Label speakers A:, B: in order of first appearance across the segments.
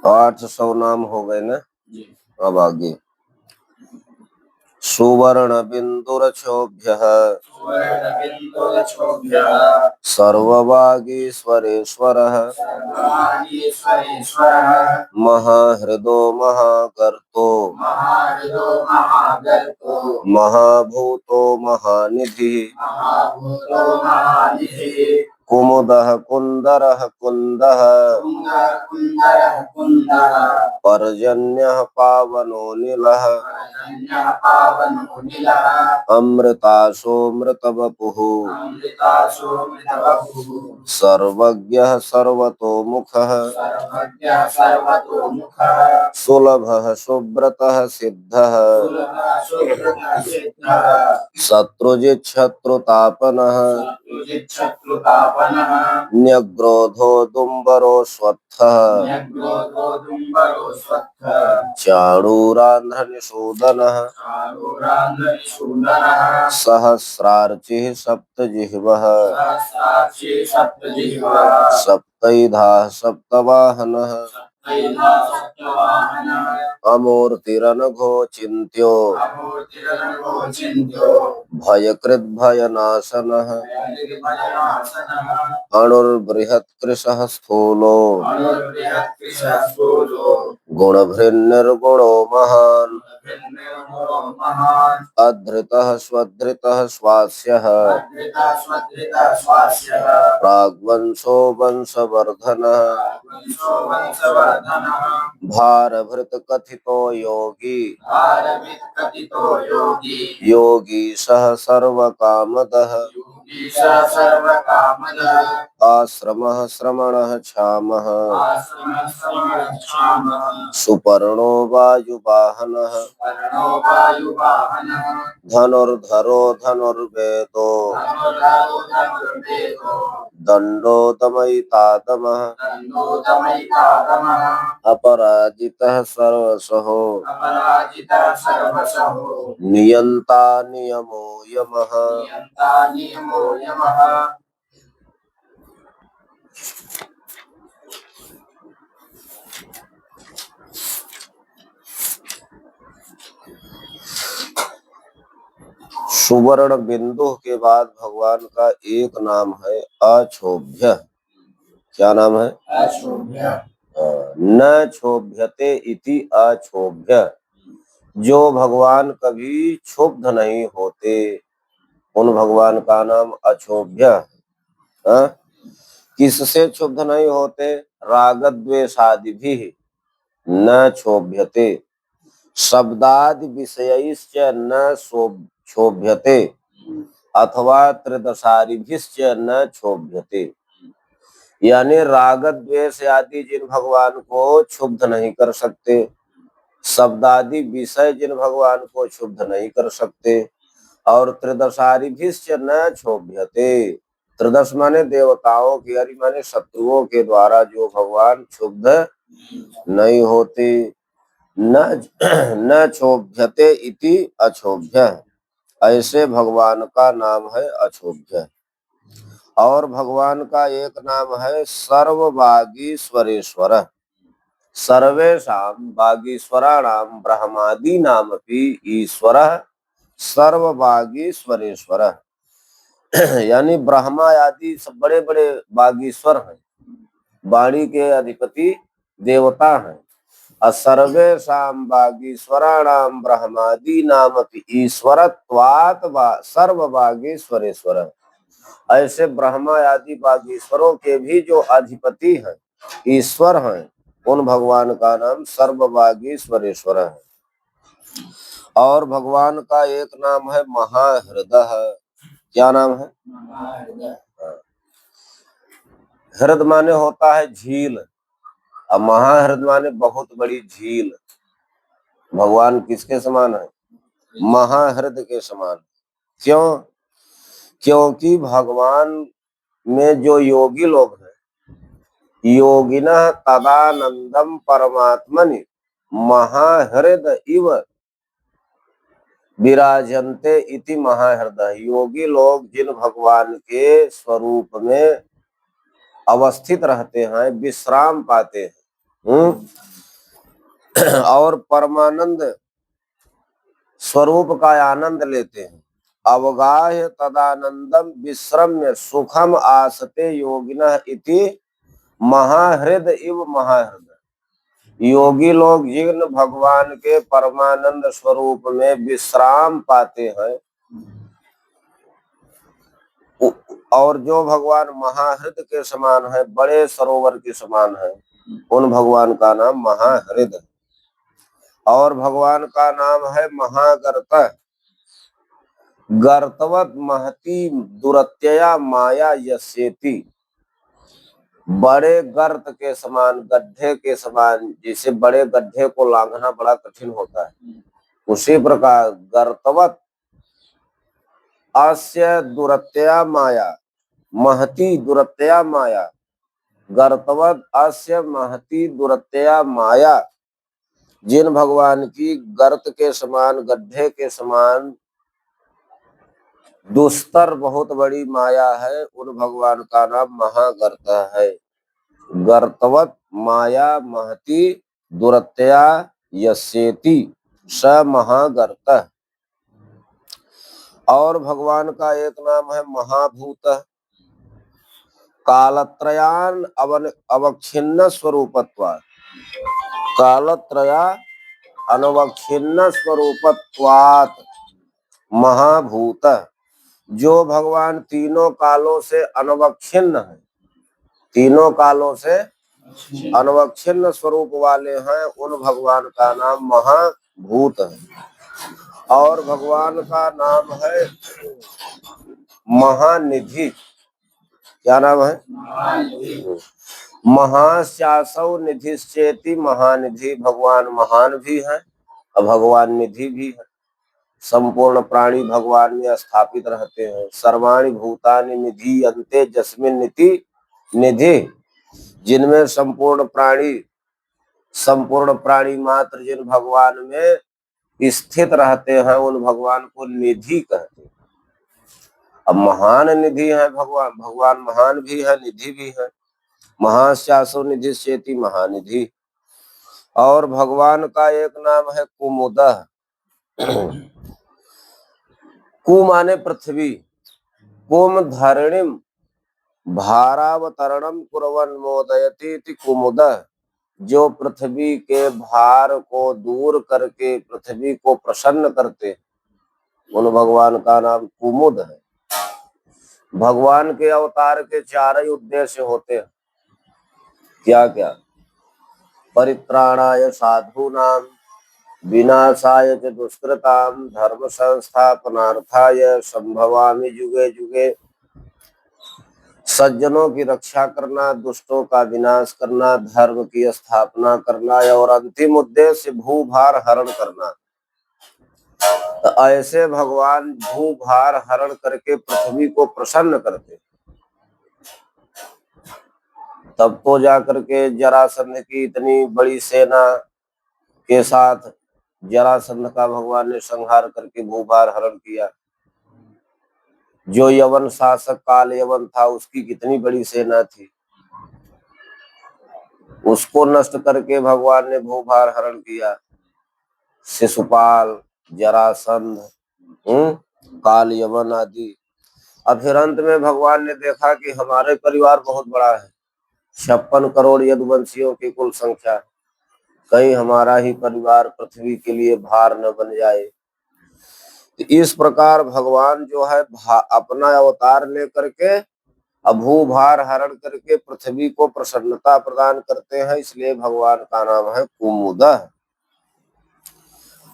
A: 800 नाम हो गए ना। अब आगे सुवर्ण बिंदुरक्षोभ्यः सर्ववागीश्वरेश्वरः महाहृदो महागर्तो महाभूतो महानिधिः कुमुदः कुंदरः कुंदः पर्जन्यः पावनो निलः अमृतासोऽमृतवपुः सर्वज्ञः सर्वतोमुखः सुलभः सुब्रतः सिद्धः शत्रुजिच्छत्रुतापनः न्यग्रोधो दुम्बरो स्वत्थः चाणूरान्ध्रनिषूदनः सहस्रार्चिः सप्तजिह्वः सप्तैधाः सप्तवाहनः अमूर्तिरनघोचिन्त्यो भयकृद्भयनाशनः अणुर्बृहत्कृशः स्थूलो गुणभृन्निर्गुणो महान् अधृतः स्वधृतः स्वास्यः प्राग्वंशो वंशवर्धनः भारभृत कथितो योगी योगी सह सर्वकामदः आश्रमः श्रमणः क्षामः सुपर्णो वायुवाहनः धनुर्धरो धनुर्वेदो दंडो दमयितादमः अपराजितः सर्वशः नियंता नियमो यमः। सुवर्ण बिंदु के बाद भगवान का एक नाम है अक्षोभ्य। क्या नाम है? अक्षोभ्य। न क्षोभ्यते इति अक्षोभ्य, जो भगवान कभी क्षुब्ध नहीं होते उन भगवान का नाम अक्षोभ्य। किससे क्षुब्ध नहीं होते? रागद्वेषादि भी न क्षोभ्यते, शब्दादि विषयैश्च न क्षोभ्यते अथवा त्रिदशारिभिश्च न क्षोभ्यते। यानी राग द्वेष आदि जिन भगवान को क्षुब्ध नहीं कर सकते, शब्दादि विषय जिन भगवान को क्षुब्ध नहीं कर सकते, और त्रिदशारिभिश्च न क्षोभ्यते। त्रिदश माने देवताओं की, हरि माने शत्रुओं के द्वारा जो भगवान क्षुब्ध नहीं होते। न क्षोभ्यते इति अक्षोभ्य, ऐसे भगवान का नाम है अक्षोभ्य। और भगवान का एक नाम है सर्ववागीश्वरेश्वर। सर्वेषां वागीश्वराणां ब्रह्मादि नामपि ईश्वरः सर्ववागीश्वरेश्वर। यानी ब्रह्मा आदि सब बड़े बड़े वागीश्वर हैं, वाणी के अधिपति देवता हैं। सर्वेषां वागीश्वराणां ब्रह्मादि नामपि ईश्वरत्वात् सर्ववागीश्वरेश्वर। ऐसे ब्रह्मा आदि वागीश्वरों के भी जो अधिपति हैं, ईश्वर हैं, उन भगवान का नाम सर्ववागीश्वरेश्वर है। और भगवान का एक नाम है महाहृदय। क्या नाम है? हृदय माने होता है झील, और महाहृदय माने बहुत बड़ी झील। भगवान किसके समान है? महाहृदय के समान। क्यों? क्योंकि भगवान में जो योगी लोग हैं, योगिनः तदानंदम परमात्मनि महाहृदय इव विराजन्ते इति महाहृदय। योगी लोग जिन भगवान के स्वरूप में अवस्थित रहते हैं, विश्राम पाते हैं, और परमानंद स्वरूप का आनंद लेते हैं। अवगाह्य तदानंदम विश्रम्य सुखम आसते योगिनः इति महाहृद इव महाहृद। योगी लोग जिन भगवान के परमानंद स्वरूप में विश्राम पाते हैं, और जो भगवान महाहृद के समान है, बड़े सरोवर के समान है, उन भगवान का नाम महाहृद है। और भगवान का नाम है महागर्त। गर्तवत महती दुरत्यया माया यस्येति। बड़े गर्त के समान, गड्ढे के समान, जैसे बड़े गड्ढे को लांघना बड़ा कठिन होता है, उसी प्रकार गर्तवत अस्य दुरत्यया माया, महती दुरत्यया माया, गर्तवत अस्य महती दुरत्यया माया। जिन भगवान की गर्त के समान, गड्ढे के समान दुस्तर बहुत बड़ी माया है, उन भगवान का नाम महागर्त है। गर्तवत माया महती दुरत्यया यस्येति स महागर्त। और भगवान का एक नाम है महाभूत। कालत्रयान अवच्छिन्न स्वरूपत्वात्। कालत्रया अनवच्छिन्न स्वरूपत्वात् महाभूत। जो भगवान तीनों कालों से अनवच्छिन्न है, तीनों कालों से अनवच्छिन्न स्वरूप वाले हैं, उन भगवान का नाम महाभूत है। और भगवान का नाम है महानिधि। क्या नाम है? महाश्यासौ निधिश्चेति महानिधि। भगवान महान भी है और भगवान निधि भी है। संपूर्ण प्राणी भगवान में स्थापित रहते हैं। सर्वाणि भूतानि निधि अंते जस्मिन नीति निधि। जिनमें संपूर्ण प्राणी मात्र जिन भगवान में स्थित रहते हैं, उन भगवान को निधि कहते हैं। अब महान निधि है भगवान, भगवान महान भी है, निधि भी है। महाश्यासो निधि चेति महानिधि। और भगवान का एक नाम है कुमुदः। कु माने पृथ्वी, कुम धरणिम भारावतरणम कुर्वन् मोदयति इति कुमुदः। जो पृथ्वी के भार को दूर करके पृथ्वी को प्रसन्न करते, उन भगवान का नाम कुमुद है। भगवान के अवतार के चार ही उद्देश्य होते हैं। क्या क्या? परित्राणाय साधूनां विनाशाय च दुष्कृतां धर्म संस्थापनार्थाय संभवामि युगे युगे। सज्जनों की रक्षा करना, दुष्टों का विनाश करना, धर्म की स्थापना करना, और अंतिम उद्देश्य भूभार हरण करना। तो ऐसे भगवान भूभार हरण करके पृथ्वी को प्रसन्न करते, तब तो जाकर के जरासंध की इतनी बड़ी सेना के साथ जरासंध का भगवान ने संहार करके भूभार हरण किया। जो यवन शासक काल यवन था, उसकी कितनी बड़ी सेना थी, उसको नष्ट करके भगवान ने भूभार हरण किया। शिशुपाल, जरासंध, काल यवन आदि। अब फिर अंत में भगवान ने देखा कि हमारे परिवार बहुत बड़ा है, 56 करोड़ यदुवंशियों की कुल संख्या, कहीं हमारा ही परिवार पृथ्वी के लिए भार न बन जाए। इस प्रकार भगवान जो है अपना अवतार लेकर के भूभार हरण करके पृथ्वी को प्रसन्नता प्रदान करते हैं, इसलिए भगवान का नाम है कुमुदः।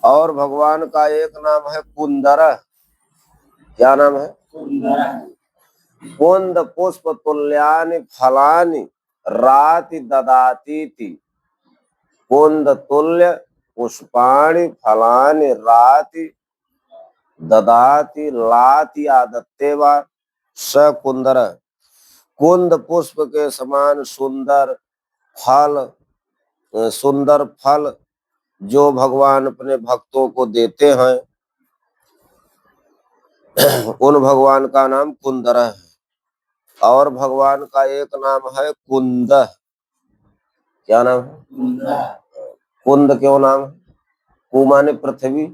A: और भगवान का एक नाम है कुंदरः। क्या नाम है? कुंद पुष्प तुल्यानि फलानि राति ददातीति। कुंद तुल्य पुष्पाणि फलानि राति ददाति लाति आदत्ते वा स कुंदरः। कुंद पुष्प के समान सुंदर फल जो भगवान अपने भक्तों को देते हैं, उन भगवान का नाम कुंदरः है। और भगवान का एक नाम है कुंद। क्या नाम है? कुंद क्यों नाम है? कु माने पृथ्वी,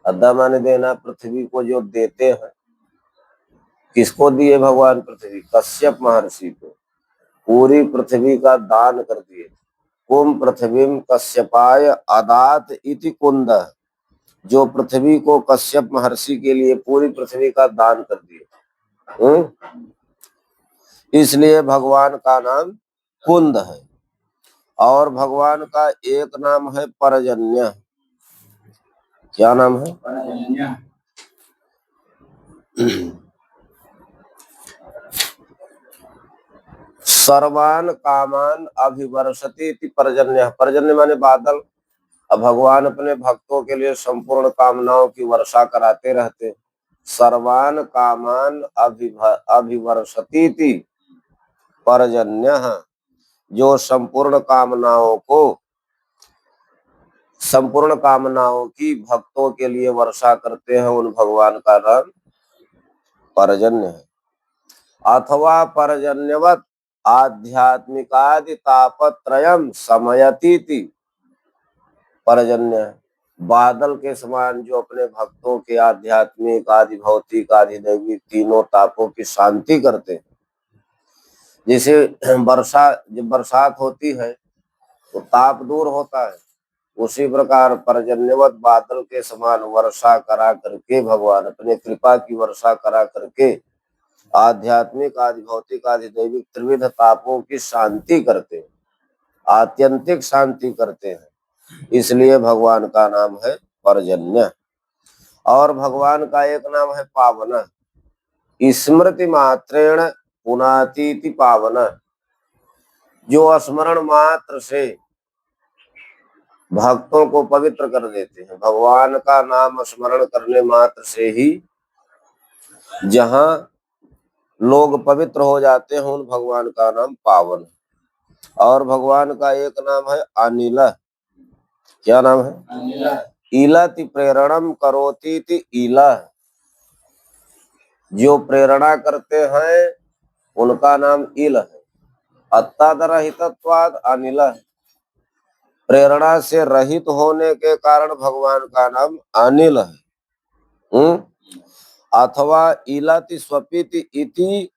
A: अद्दा माने देना। पृथ्वी को जो देते हैं, किसको दिए भगवान पृथ्वी? कश्यप महर्षि को पूरी पृथ्वी का दान कर दिए। कुम पृथ्वीम कश्यपाय अदात इति कुंद, जो पृथ्वी को कश्यप महर्षि के लिए पूरी पृथ्वी का दान कर दिए। इसलिए भगवान का नाम कुंद है। और भगवान का एक नाम है पर्जन्य। क्या नाम है? पर्जन्य। सर्वान कामान अभिवर्षति इति पर्जन्य। पर्जन्य माने बादल। अब भगवान अपने भक्तों के लिए संपूर्ण कामनाओं की वर्षा कराते रहते। सर्वान कामान अभिवर्षति इति पर्जन्य, जो संपूर्ण कामनाओं की भक्तों के लिए वर्षा करते हैं, उन भगवान का नाम पर्जन्य है। अथवा पर्जन्यवत आध्यात्मिकादि तापत्रयम समयतीति पर्जन्य। बादल के समान जो अपने भक्तों के आध्यात्मिक आदि भौतिक आदि दैविक तीनों तापों की शांति करते हैं। जैसे जब बरसात होती है तो ताप दूर होता है, उसी प्रकार पर्जन्यवत बादल के समान वर्षा करा करके भगवान अपने कृपा की वर्षा करा करके आध्यात्मिक आदि भौतिक आदि दैविक त्रिविध तापों की शांति करते हैं, आत्यंतिक शांति करते हैं। इसलिए भगवान का नाम है पर्जन्य। और भगवान का एक नाम है पावन। स्मृति मात्रेण पुनातीति पावन, जो स्मरण मात्र से भक्तों को पवित्र कर देते हैं। भगवान का नाम स्मरण करने मात्र से ही जहां लोग पवित्र हो जाते हैं, उन भगवान का नाम पावन। और भगवान का एक नाम है अनिल। क्या नाम है? अनिल। ईलति प्रेरणम करोति इति ईला, जो प्रेरणा करते हैं उनका नाम ईल है। अत्तादरहितत्वाद अनिल, प्रेरणा से रहित होने के कारण भगवान का नाम अनिल है। अथवा ईलाति स्वपिति इति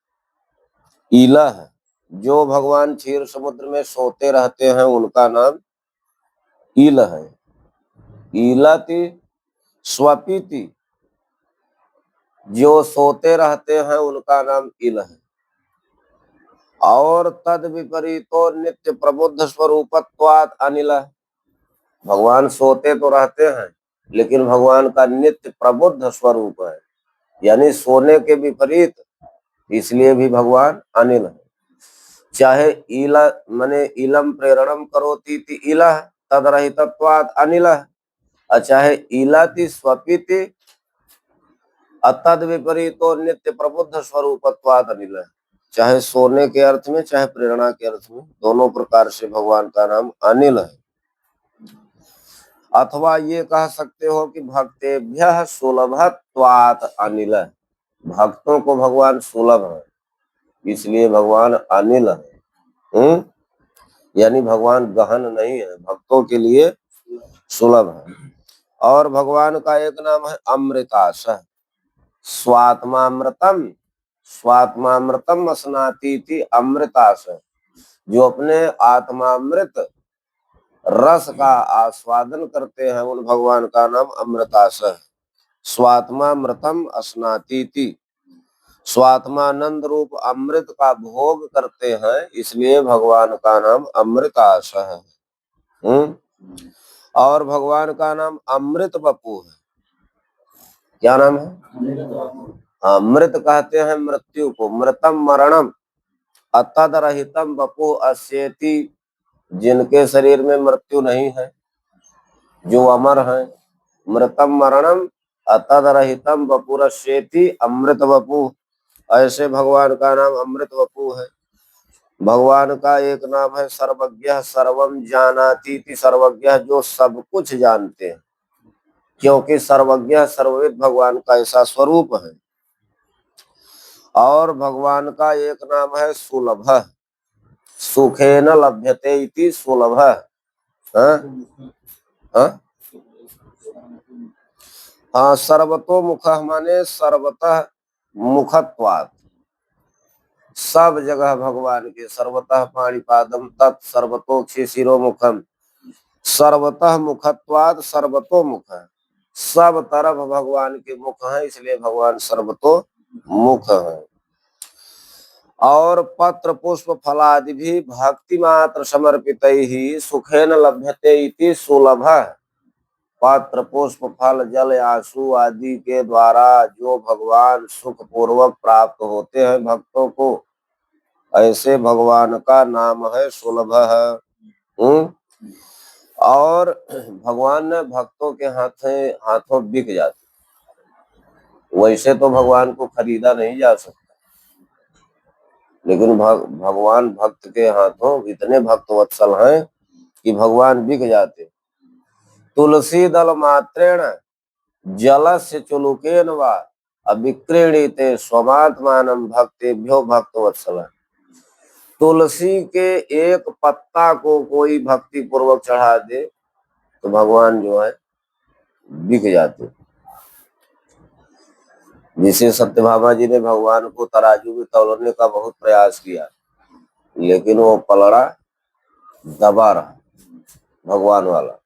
A: ईला है, जो भगवान क्षीर समुद्र में सोते रहते हैं उनका नाम ईल है। ईलाति स्वपिति, जो सोते रहते हैं उनका नाम ईल है। और तद विपरीतो नित्य प्रबुद्ध स्वरूपत्वात् अनिल, भगवान सोते तो रहते हैं लेकिन भगवान का नित्य प्रबुद्ध स्वरूप है, यानी सोने के विपरीत, इसलिए भी भगवान अनिल है। चाहे ईला माने इलम प्रेरणम करोति इति ईला तदरहितत्वात् अनिल, और चाहे ईलाति स्वपिति अतद विपरीतो नित्य प्रबुद्ध स्वरूपत्वात् अनिल, चाहे सोने के अर्थ में चाहे प्रेरणा के अर्थ में, दोनों प्रकार से भगवान का नाम अनिल है। अथवा ये कह सकते हो कि भक्तेभ्यः सुलभत्वात् अनिल, भक्तों को भगवान सुलभ है इसलिए भगवान अनिल है। यानी भगवान गहन नहीं है, भक्तों के लिए सुलभ है। और भगवान का एक नाम है अमृताश। स्वात्मामृतम स्वात्मामृतम स्नाति अमृताश, जो अपने आत्मामृत रस का आस्वादन करते हैं उन भगवान का नाम अमृताश है। स्वात्मामृतम स्नाति, स्वात्मानंद रूप अमृत का भोग करते हैं, इसलिए भगवान का नाम अमृताश है। और भगवान का नाम अमृत बपू है। क्या नाम है? अमृत कहते हैं मृत्यु को। मृतम मरणम अतदरहितम बपू अस्येति, जिनके शरीर में मृत्यु नहीं है, जो अमर है। मृतम मरणम अतदरहितम बपुरस्येति अमृत बपू, ऐसे भगवान का नाम अमृत बपू है। भगवान का एक नाम है सर्वज्ञ सर्वम जानाति, सर्वज्ञ जो सब कुछ जानते हैं, क्योंकि सर्वज्ञ सर्वविद भगवान का ऐसा स्वरूप है। और भगवान का एक नाम है सुलभ, सुखेन लभ्यते इति सुलभ। हाँ, सर्वतोमुख माने सर्वतः मुखत्वात्, सब जगह भगवान के, सर्वतः पाणिपादम तत् सर्वतोक्षि शिरोमुखम, सर्वतः मुखत्वात् सर्वतोमुख, सब तरफ भगवान के मुख हैं, इसलिए भगवान सर्वतो मुख है। और पत्र पुष्प फलादि भी भक्ति मात्र समर्पित ही सुखेन लभ्यते इति सुलभ। पत्र पुष्प फल जल आंसू आदि के द्वारा जो भगवान सुख पूर्वक प्राप्त होते हैं भक्तों को, ऐसे भगवान का नाम है सुलभ। और भगवान ने भक्तों के हाथों बिक जाते। वैसे तो भगवान को खरीदा नहीं जा सकता, लेकिन भगवान भक्त के हाथों इतने भक्त वत्सल हैं कि भगवान बिक जाते। तुलसी दल मात्रेण जलस्य चुलुकेन वा अविक्रीणिते स्वमात्मानं भक्तेभ्यो भक्त वत्सल। तुलसी के एक पत्ता को कोई भक्ति पूर्वक चढ़ा दे तो भगवान जो है बिक जाते। जिसे सत्यभामा जी ने भगवान को तराजू में तौलने का बहुत प्रयास किया, लेकिन वो पलड़ा दबा रहा भगवान वाला।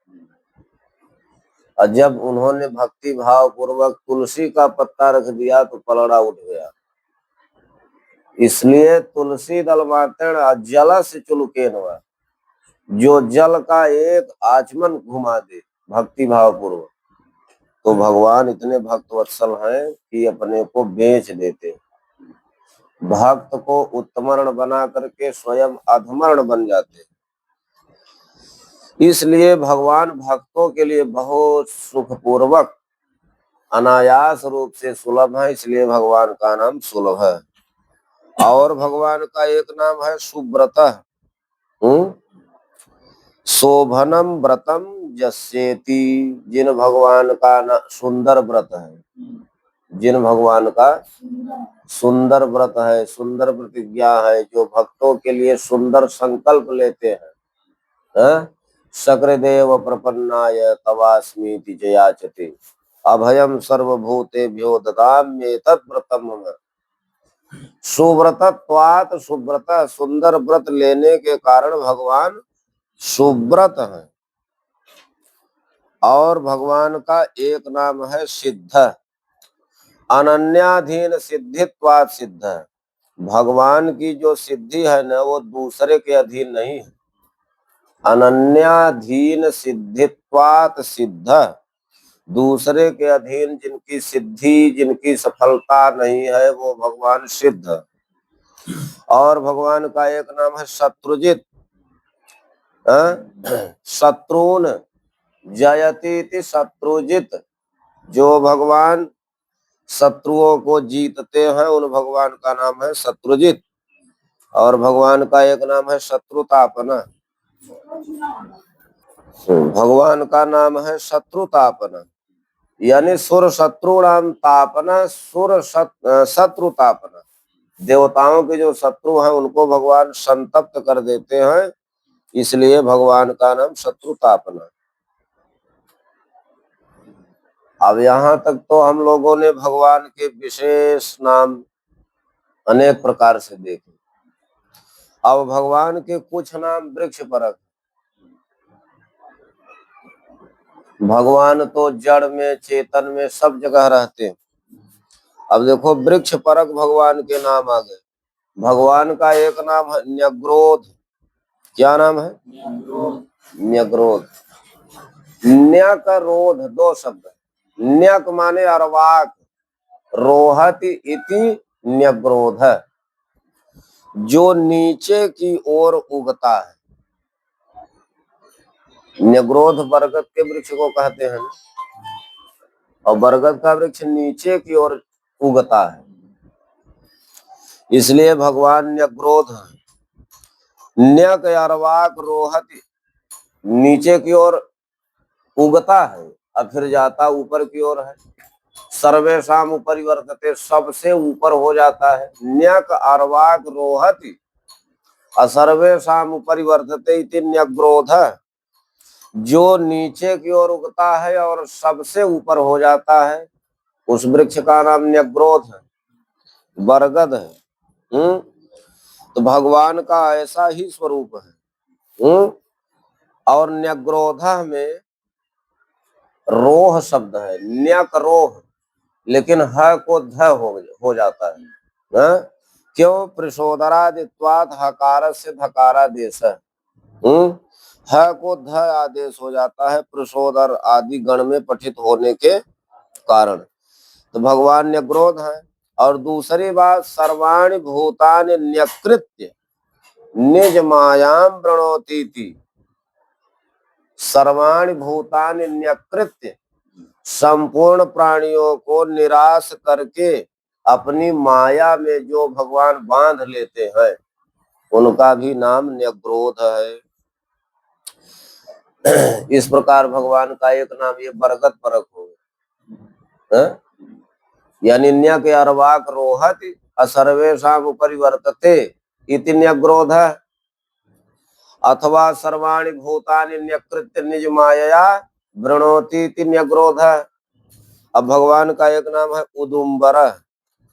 A: और जब उन्होंने भक्ति भाव पूर्वक तुलसी का पत्ता रख दिया तो पलड़ा उठ गया। इसलिए तुलसी दल मात्रेण जल से चुलुकेन वा, जो जल का एक आचमन घुमा दे भक्ति भाव पूर्वक, तो भगवान इतने भक्त वत्सल हैं कि अपने को बेच देते। भक्त को उत्तमरण बना करके स्वयं अधमरण बन जाते। इसलिए भगवान भक्तों के लिए बहुत सुखपूर्वक अनायास रूप से सुलभ है, इसलिए भगवान का नाम सुलभ है। और भगवान का एक नाम है सुव्रत, शोभनम व्रतम जस्येति, जिन भगवान का सुंदर व्रत है, जिन भगवान का सुंदर व्रत है, सुंदर प्रतिज्ञा है, जो भक्तों के लिए सुंदर संकल्प लेते हैं। शक्रदेव प्रपन्नाय तवास्मीति च याचते अभयम सर्वभूतेभ्यो ददाम्येतत् व्रतम मम। सुव्रतत्वात् सुव्रत, सुंदर व्रत लेने के कारण भगवान सुव्रत है। और भगवान का एक नाम है सिद्ध, अनन्याधीन सिद्धित्वात् सिद्ध। भगवान की जो सिद्धि है ना, वो दूसरे के अधीन नहीं है। अनन्याधीन सिद्धित्वात् सिद्ध, दूसरे के अधीन जिनकी सिद्धि, जिनकी सफलता नहीं है, वो भगवान सिद्ध। और भगवान का एक नाम है शत्रुजित, शत्रुन जयति शत्रुजित, जो भगवान शत्रुओं को जीतते हैं उन भगवान का नाम है शत्रुजित। और भगवान का एक नाम है शत्रुतापन, भगवान का नाम है शत्रुतापन, यानी सुर शत्रुणाम तापना, सुर शत्रुतापना। देवताओं के जो शत्रु हैं उनको भगवान संतप्त कर देते हैं, इसलिए भगवान का नाम शत्रुतापना। अब यहाँ तक तो हम लोगों ने भगवान के विशेष नाम अनेक प्रकार से देखे। अब भगवान के कुछ नाम वृक्ष परक। भगवान तो जड़ में, चेतन में, सब जगह रहते हैं। अब देखो वृक्ष परक भगवान के नाम आ गए। भगवान का एक नाम है न्यग्रोध। क्या नाम है? न्यग्रोध। न्यक रोध दो शब्द। न्यक माने अर्वाक, रोहति इति न्यग्रोध, जो नीचे की ओर उगता है। न्यग्रोध बरगद के वृक्ष को कहते हैं, और बरगद का वृक्ष नीचे की ओर उगता है, इसलिए भगवान न्यग्रोध है। न्यक अर्वाक रोहति, नीचे की ओर उगता है और फिर जाता ऊपर की ओर है। सर्वेषाम उपरिवर्तते, सबसे ऊपर हो जाता है। न्यक अर्वाक रोहति असर्वेषाम उपरिवर्तते इति न्यग्रोध, जो नीचे की ओर उगता है और सबसे ऊपर हो जाता है, उस वृक्ष का नाम न्यग्रोध है, बरगद है। तो भगवान का ऐसा ही स्वरूप है। और न्यग्रोध में रोह शब्द है, न्यक रोह, लेकिन ह को ध हो जाता है। क्यों? प्रसोदरादित्वात् हकार से धकारादेश है। ह को ध आदेश हो जाता है प्रसोदर आदि गण में पठित होने के कारण। तो भगवान न्यग्रोध है। और दूसरी बात, सर्वाणि भूतानि न्यकृत्य निज मायाम प्रणोतीति, सर्वाणि भूतानि न्यकृत्य, संपूर्ण प्राणियों को निराश करके अपनी माया में जो भगवान बांध लेते हैं, उनका भी नाम न्यग्रोध है। इस प्रकार भगवान का एक नाम ये बरगद परक हो गया, यानी न्य के अर्वाक रोहत असर्वेषाम उपरिवर्तते इति न्यग्रोध, अथवा सर्वाणि भूतानि न्यकृत्य निज मायया वृणोति इति न्यग्रोध। अब भगवान का एक नाम है उदुम्बर।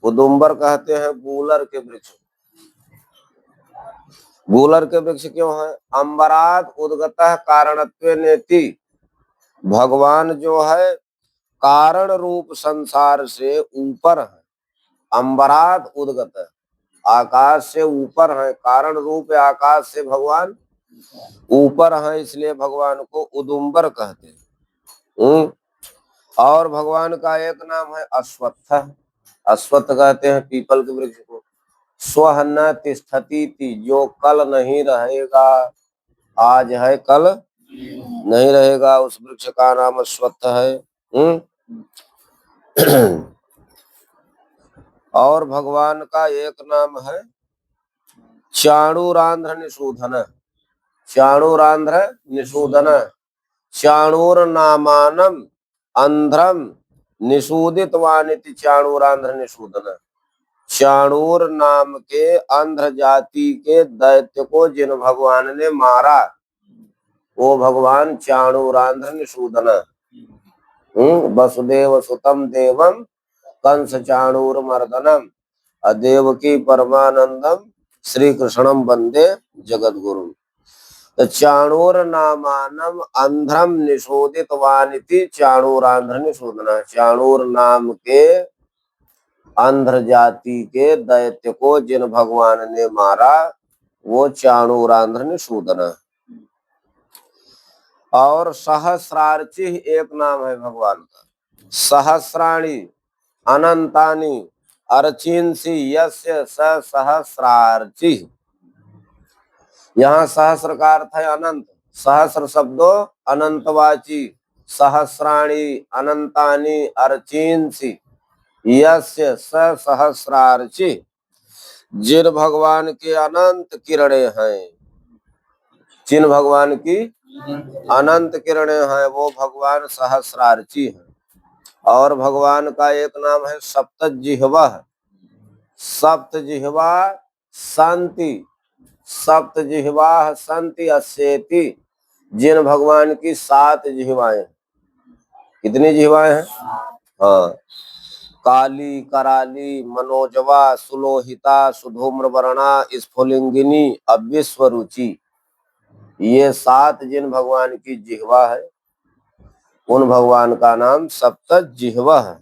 A: उदुम्बर कहते हैं गूलर के वृक्ष। गूलर के वृक्ष क्यों है? अंबरात उद्गतः कारणत्वे नेति, भगवान जो है कारण रूप संसार से ऊपर है। अंबरात उद्गत, आकाश से ऊपर है, कारण रूप आकाश से भगवान ऊपर है, इसलिए भगवान को उदुम्बर कहते हैं। और भगवान का एक नाम है अश्वत्थ। अश्वत्थ कहते हैं पीपल के वृक्ष को। स्वह न तिष्ठति थी, जो कल नहीं रहेगा, आज है कल नहीं रहेगा, उस वृक्ष का नाम अश्वत्थ है। और भगवान का एक नाम है चाणूरांध्र निषूदन। चाणूरांध्र निषूदन, चाणूर नामानम अंध्रम निषूदित वानिति चाणूरांध्र निषूदन। चाणूर नाम के अंध्र जाति के दैत्य को जिन भगवान ने मारा, वो भगवान चाणूरांध्र निषूदन। वसुदेव सुतम देवम कंस चाणूर मर्दनम अदेवकी परमानंदम श्री कृष्णम वंदे जगद्गुरु। चाणूर नामानम अंध्रम निषोदित वानिति चाणूरांध्र निषूदन। चाणूर नाम के अंध्र जाति के दैत्य को जिन भगवान ने मारा, वो चाणूरांध्र निषूदन। और सहस्रार्ची एक नाम है भगवान का। सहस्राणी अनंतानी अर्चिंसी यस्य स सहस्रार्ची। यहाँ सहस्र का अर्थ है अनंत। सहस्र शब्दों अनंतवाची। सहस्राणी अनंतानी अर्चिंसी यस्य स सहस्रार्ची, जिन भगवान के अनंत किरणें हैं, जिन भगवान की अनंत किरणें हैं, वो भगवान सहस्रार्ची है। और भगवान का एक नाम है सप्तजिह्वा। सप्तजिह्वा शांति, सप्तजिह्वा संति अस्येति, जिन भगवान की 7 जिह्वाएं। कितनी जिह्वाएं हैं? हाँ, काली, कराली, मनोजवा, सुलोहिता, सुधूम्रवर्णा, स्फुलिंगिनी, अविश्वरुचि, ये 7 जिन भगवान की जिह्वा है, उन भगवान का नाम सप्तजिह्वा है।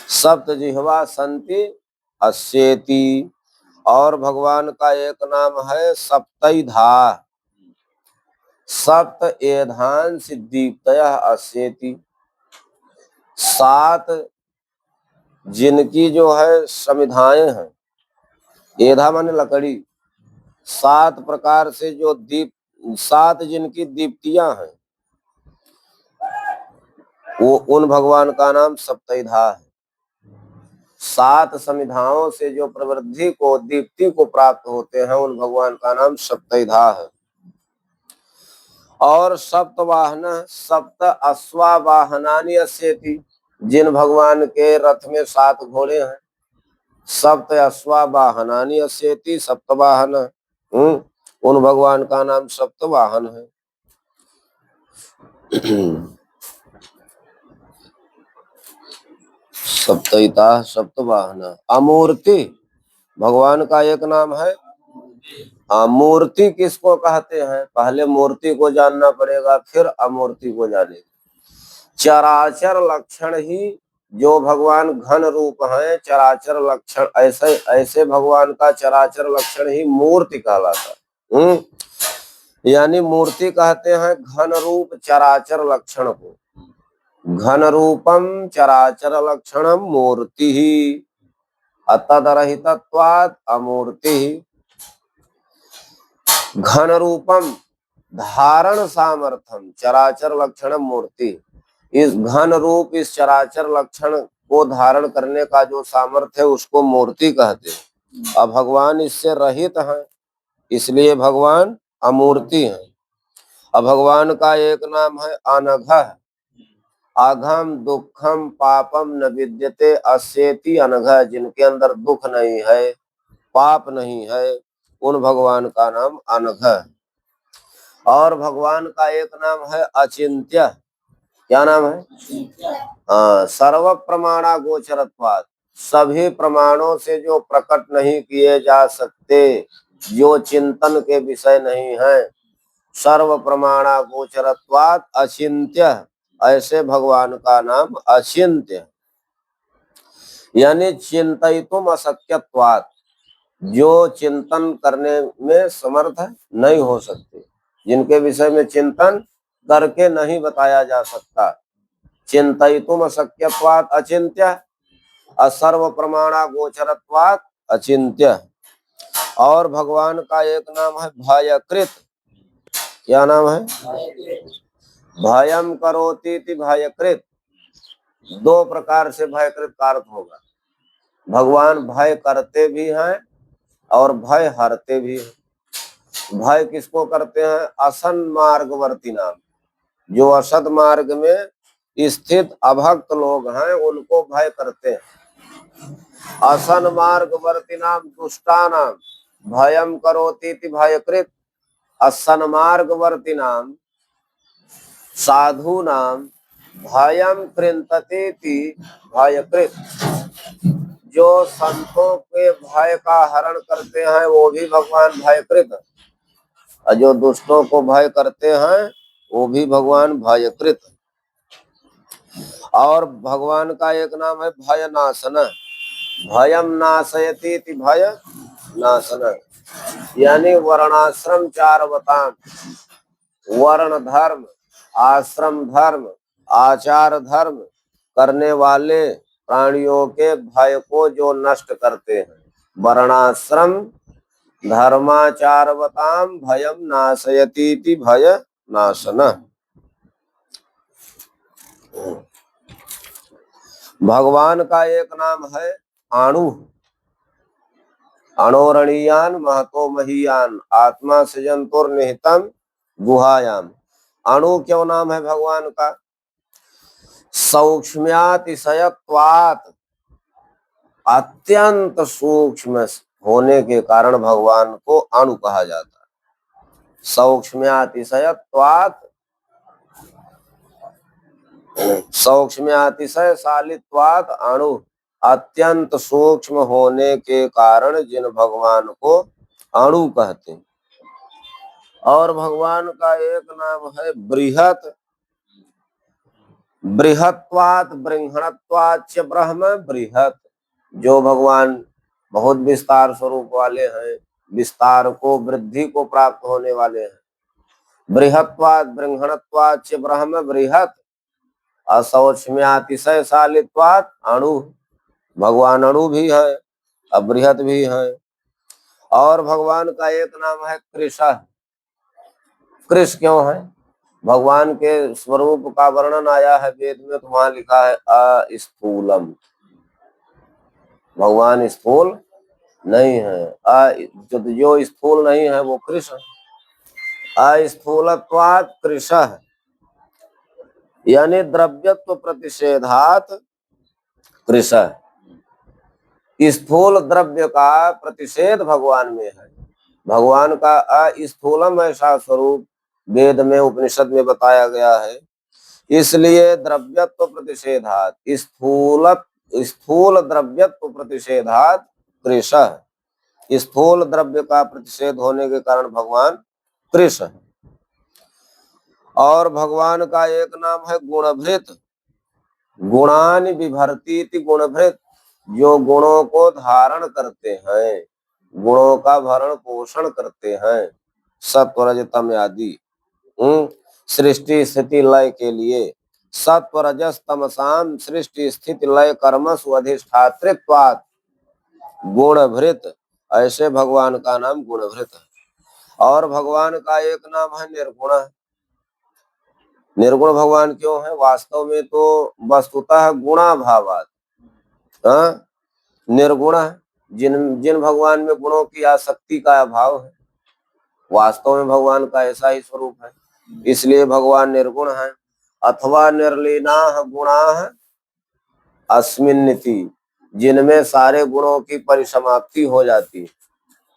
A: सप्तजिह्वा संति अस्येति। और भगवान का एक नाम है सप्तैधा। सप्त एधांसि दीप्तयः अस्येति, 7 जिनकी जो है समिधाएं हैं, एधा माने लकड़ी, 7 प्रकार से जो दीप, 7 जिनकी दीप्तियां हैं, वो उन भगवान का नाम सप्तैधा है। 7 समिधाओं से जो प्रवृद्धि को, दीप्ति को प्राप्त होते हैं, उन भगवान का नाम सप्तैधा है। और सप्तवाहन, सप्त अश्वावाहनानि अस्येति, जिन भगवान के रथ में 7 घोड़े हैं, सप्त अश्वा वाहनानि अस्येति, सप्तवाहन। उन भगवान का नाम सप्तवाहन है। सप्तैता सप्तवाहन। अमूर्ति भगवान का एक नाम है। मूर्ति किसको कहते हैं? पहले मूर्ति को जानना पड़ेगा, फिर अमूर्ति को जानेंगे। चराचर लक्षण ही जो भगवान घन रूप है, चराचर लक्षण ऐसे ऐसे भगवान का चराचर लक्षण ही मूर्ति कहलाता है। यानी मूर्ति कहते हैं घन रूप चराचर लक्षण को। घन रूपम चराचर लक्षणम मूर्ति ही, अतदरहितत्वात् अमूर्ति। घन रूपम धारण सामर्थ्यम चराचर लक्षणम मूर्ति। इस घन रूप, इस चराचर लक्षण को धारण करने का जो सामर्थ्य है उसको मूर्ति कहते हैं। अब भगवान इससे रहित हैं, इसलिए भगवान अमूर्ति हैं। अब भगवान का एक नाम है अनघः। अघम दुखम पापम न विद्यते अस्येति अनघः। जिनके अंदर दुख नहीं है, पाप नहीं है, उन भगवान का नाम अनघः। और भगवान का एक नाम है अचिंत्य। क्या नाम है? सर्व प्रमाणा गोचरत्वात्। सभी प्रमाणों से जो प्रकट नहीं किए जा सकते, जो चिंतन के विषय नहीं है, सर्व प्रमाणा गोचरत्वात् अचिंत्य, ऐसे भगवान का नाम अचिंत्य। यानी चिंतयितुम अशक्यत्वात्, जो चिंतन करने में समर्थ नहीं हो सकते, जिनके विषय में चिंतन करके नहीं बताया जा सकता। चिंतयितुम अशक्यत्वात् अचिंत्य, असर्व प्रमाणा गोचरत्वात् अचिंत्य। और भगवान का एक नाम है भयकृत। क्या नाम है? भयम करोति इति भयकृत। 2 प्रकार से भयकृत का अर्थ होगा। भगवान भय करते भी हैं और भय हरते भी हैं। भय किसको करते हैं? असन्मार्गवर्ती नाम, जो असद मार्ग में स्थित अभक्त लोग हैं उनको भय करते हैं। असन्मार्गवर्ती नाम दुष्टा नाम भयम करोति इति भयकृत। असन्मार्गवर्ती नाम साधु नाम भयम कृंतते इति भयकृत। जो संतों के भय का हरण करते हैं वो भी भगवान भयकृत, और जो दुष्टों को भय करते हैं वो भी भगवान भयकृत। और भगवान का एक नाम है भय नाशन। भयम नाशयति इति भय नाशन। यानी वर्णाश्रम 4 बतान, वर्ण धर्म, आश्रम धर्म, आचार धर्म करने वाले प्राणियों के भय को जो नष्ट करते हैं। वर्णाश्रम धर्माचारवताम भयम नाशयति इति भय नाशन। भगवान का एक नाम है अणु। अणोरणीयान महतो महीयान आत्मा सृजंतुर निहितम गुहायाम। अणु क्यों नाम है भगवान का? सूक्ष्म्यातिशयत्वात्, अत्यंत सूक्ष्म होने के कारण भगवान को अणु कहा जाता है। सूक्ष्म्यातिशयत्वात्, सूक्ष्म्यातिशयशालित्वात् अणु। अत्यंत सूक्ष्म होने के कारण जिन भगवान को अणु कहते हैं। और भगवान का एक नाम है बृहत। बृहत्वात् बृंहणत्वाच्च ब्रह्म बृहत। जो भगवान बहुत विस्तार स्वरूप वाले हैं, विस्तार को, वृद्धि को प्राप्त होने वाले हैं। बृहत्वात् बृंहणत्वाच्च ब्रह्म बृहत। असौक्ष्म्यातिशयशालित्वात् अणु। भगवान अणु भी है, अबृहत भी है। और भगवान का एक नाम है कृश। कृश क्यों है? भगवान के स्वरूप का वर्णन आया है वेद में, तो वहां लिखा है अस्थूलम। भगवान स्थूल नहीं है। जो स्थूल नहीं है वो कृश है। अस्थूलत्वात् कृश, यानी द्रव्यत्व प्रतिषेधात् कृष। स्थूल द्रव्य का प्रतिषेध भगवान में है। भगवान का अस्थूलम ऐसा स्वरूप वेद में उपनिषद में बताया गया है। इसलिए द्रव्यत्व प्रतिषेधात स्थूल द्रव्यत्व प्रतिषेधात कृष। स्थूल द्रव्य का प्रतिषेध होने के कारण भगवान कृष है। और भगवान का एक नाम है गुणभृत। गुणानि बिभर्ति इति गुणभृत, जो गुणों को धारण करते हैं, गुणों का भरण पोषण करते हैं, सत्व रज तम आदि सृष्टि स्थिति लय के लिए। सत्व रजस तमसाम सृष्टि स्थिति लय कर्मसु अधिष्ठातृत्वात् गुणभृत। ऐसे भगवान का नाम गुणभृत है। और भगवान का एक नाम है निर्गुण। निर्गुण भगवान क्यों है? वास्तव में तो वस्तुतः गुणा भावात निर्गुण है। जिन जिन भगवान में गुणों की आसक्ति का अभाव है, वास्तव में भगवान का ऐसा ही स्वरूप है, इसलिए भगवान निर्गुण है। अथवा निर्लीना गुणा अस्मिन्निति, जिनमें सारे गुणों की परिसमाप्ति हो जाती है,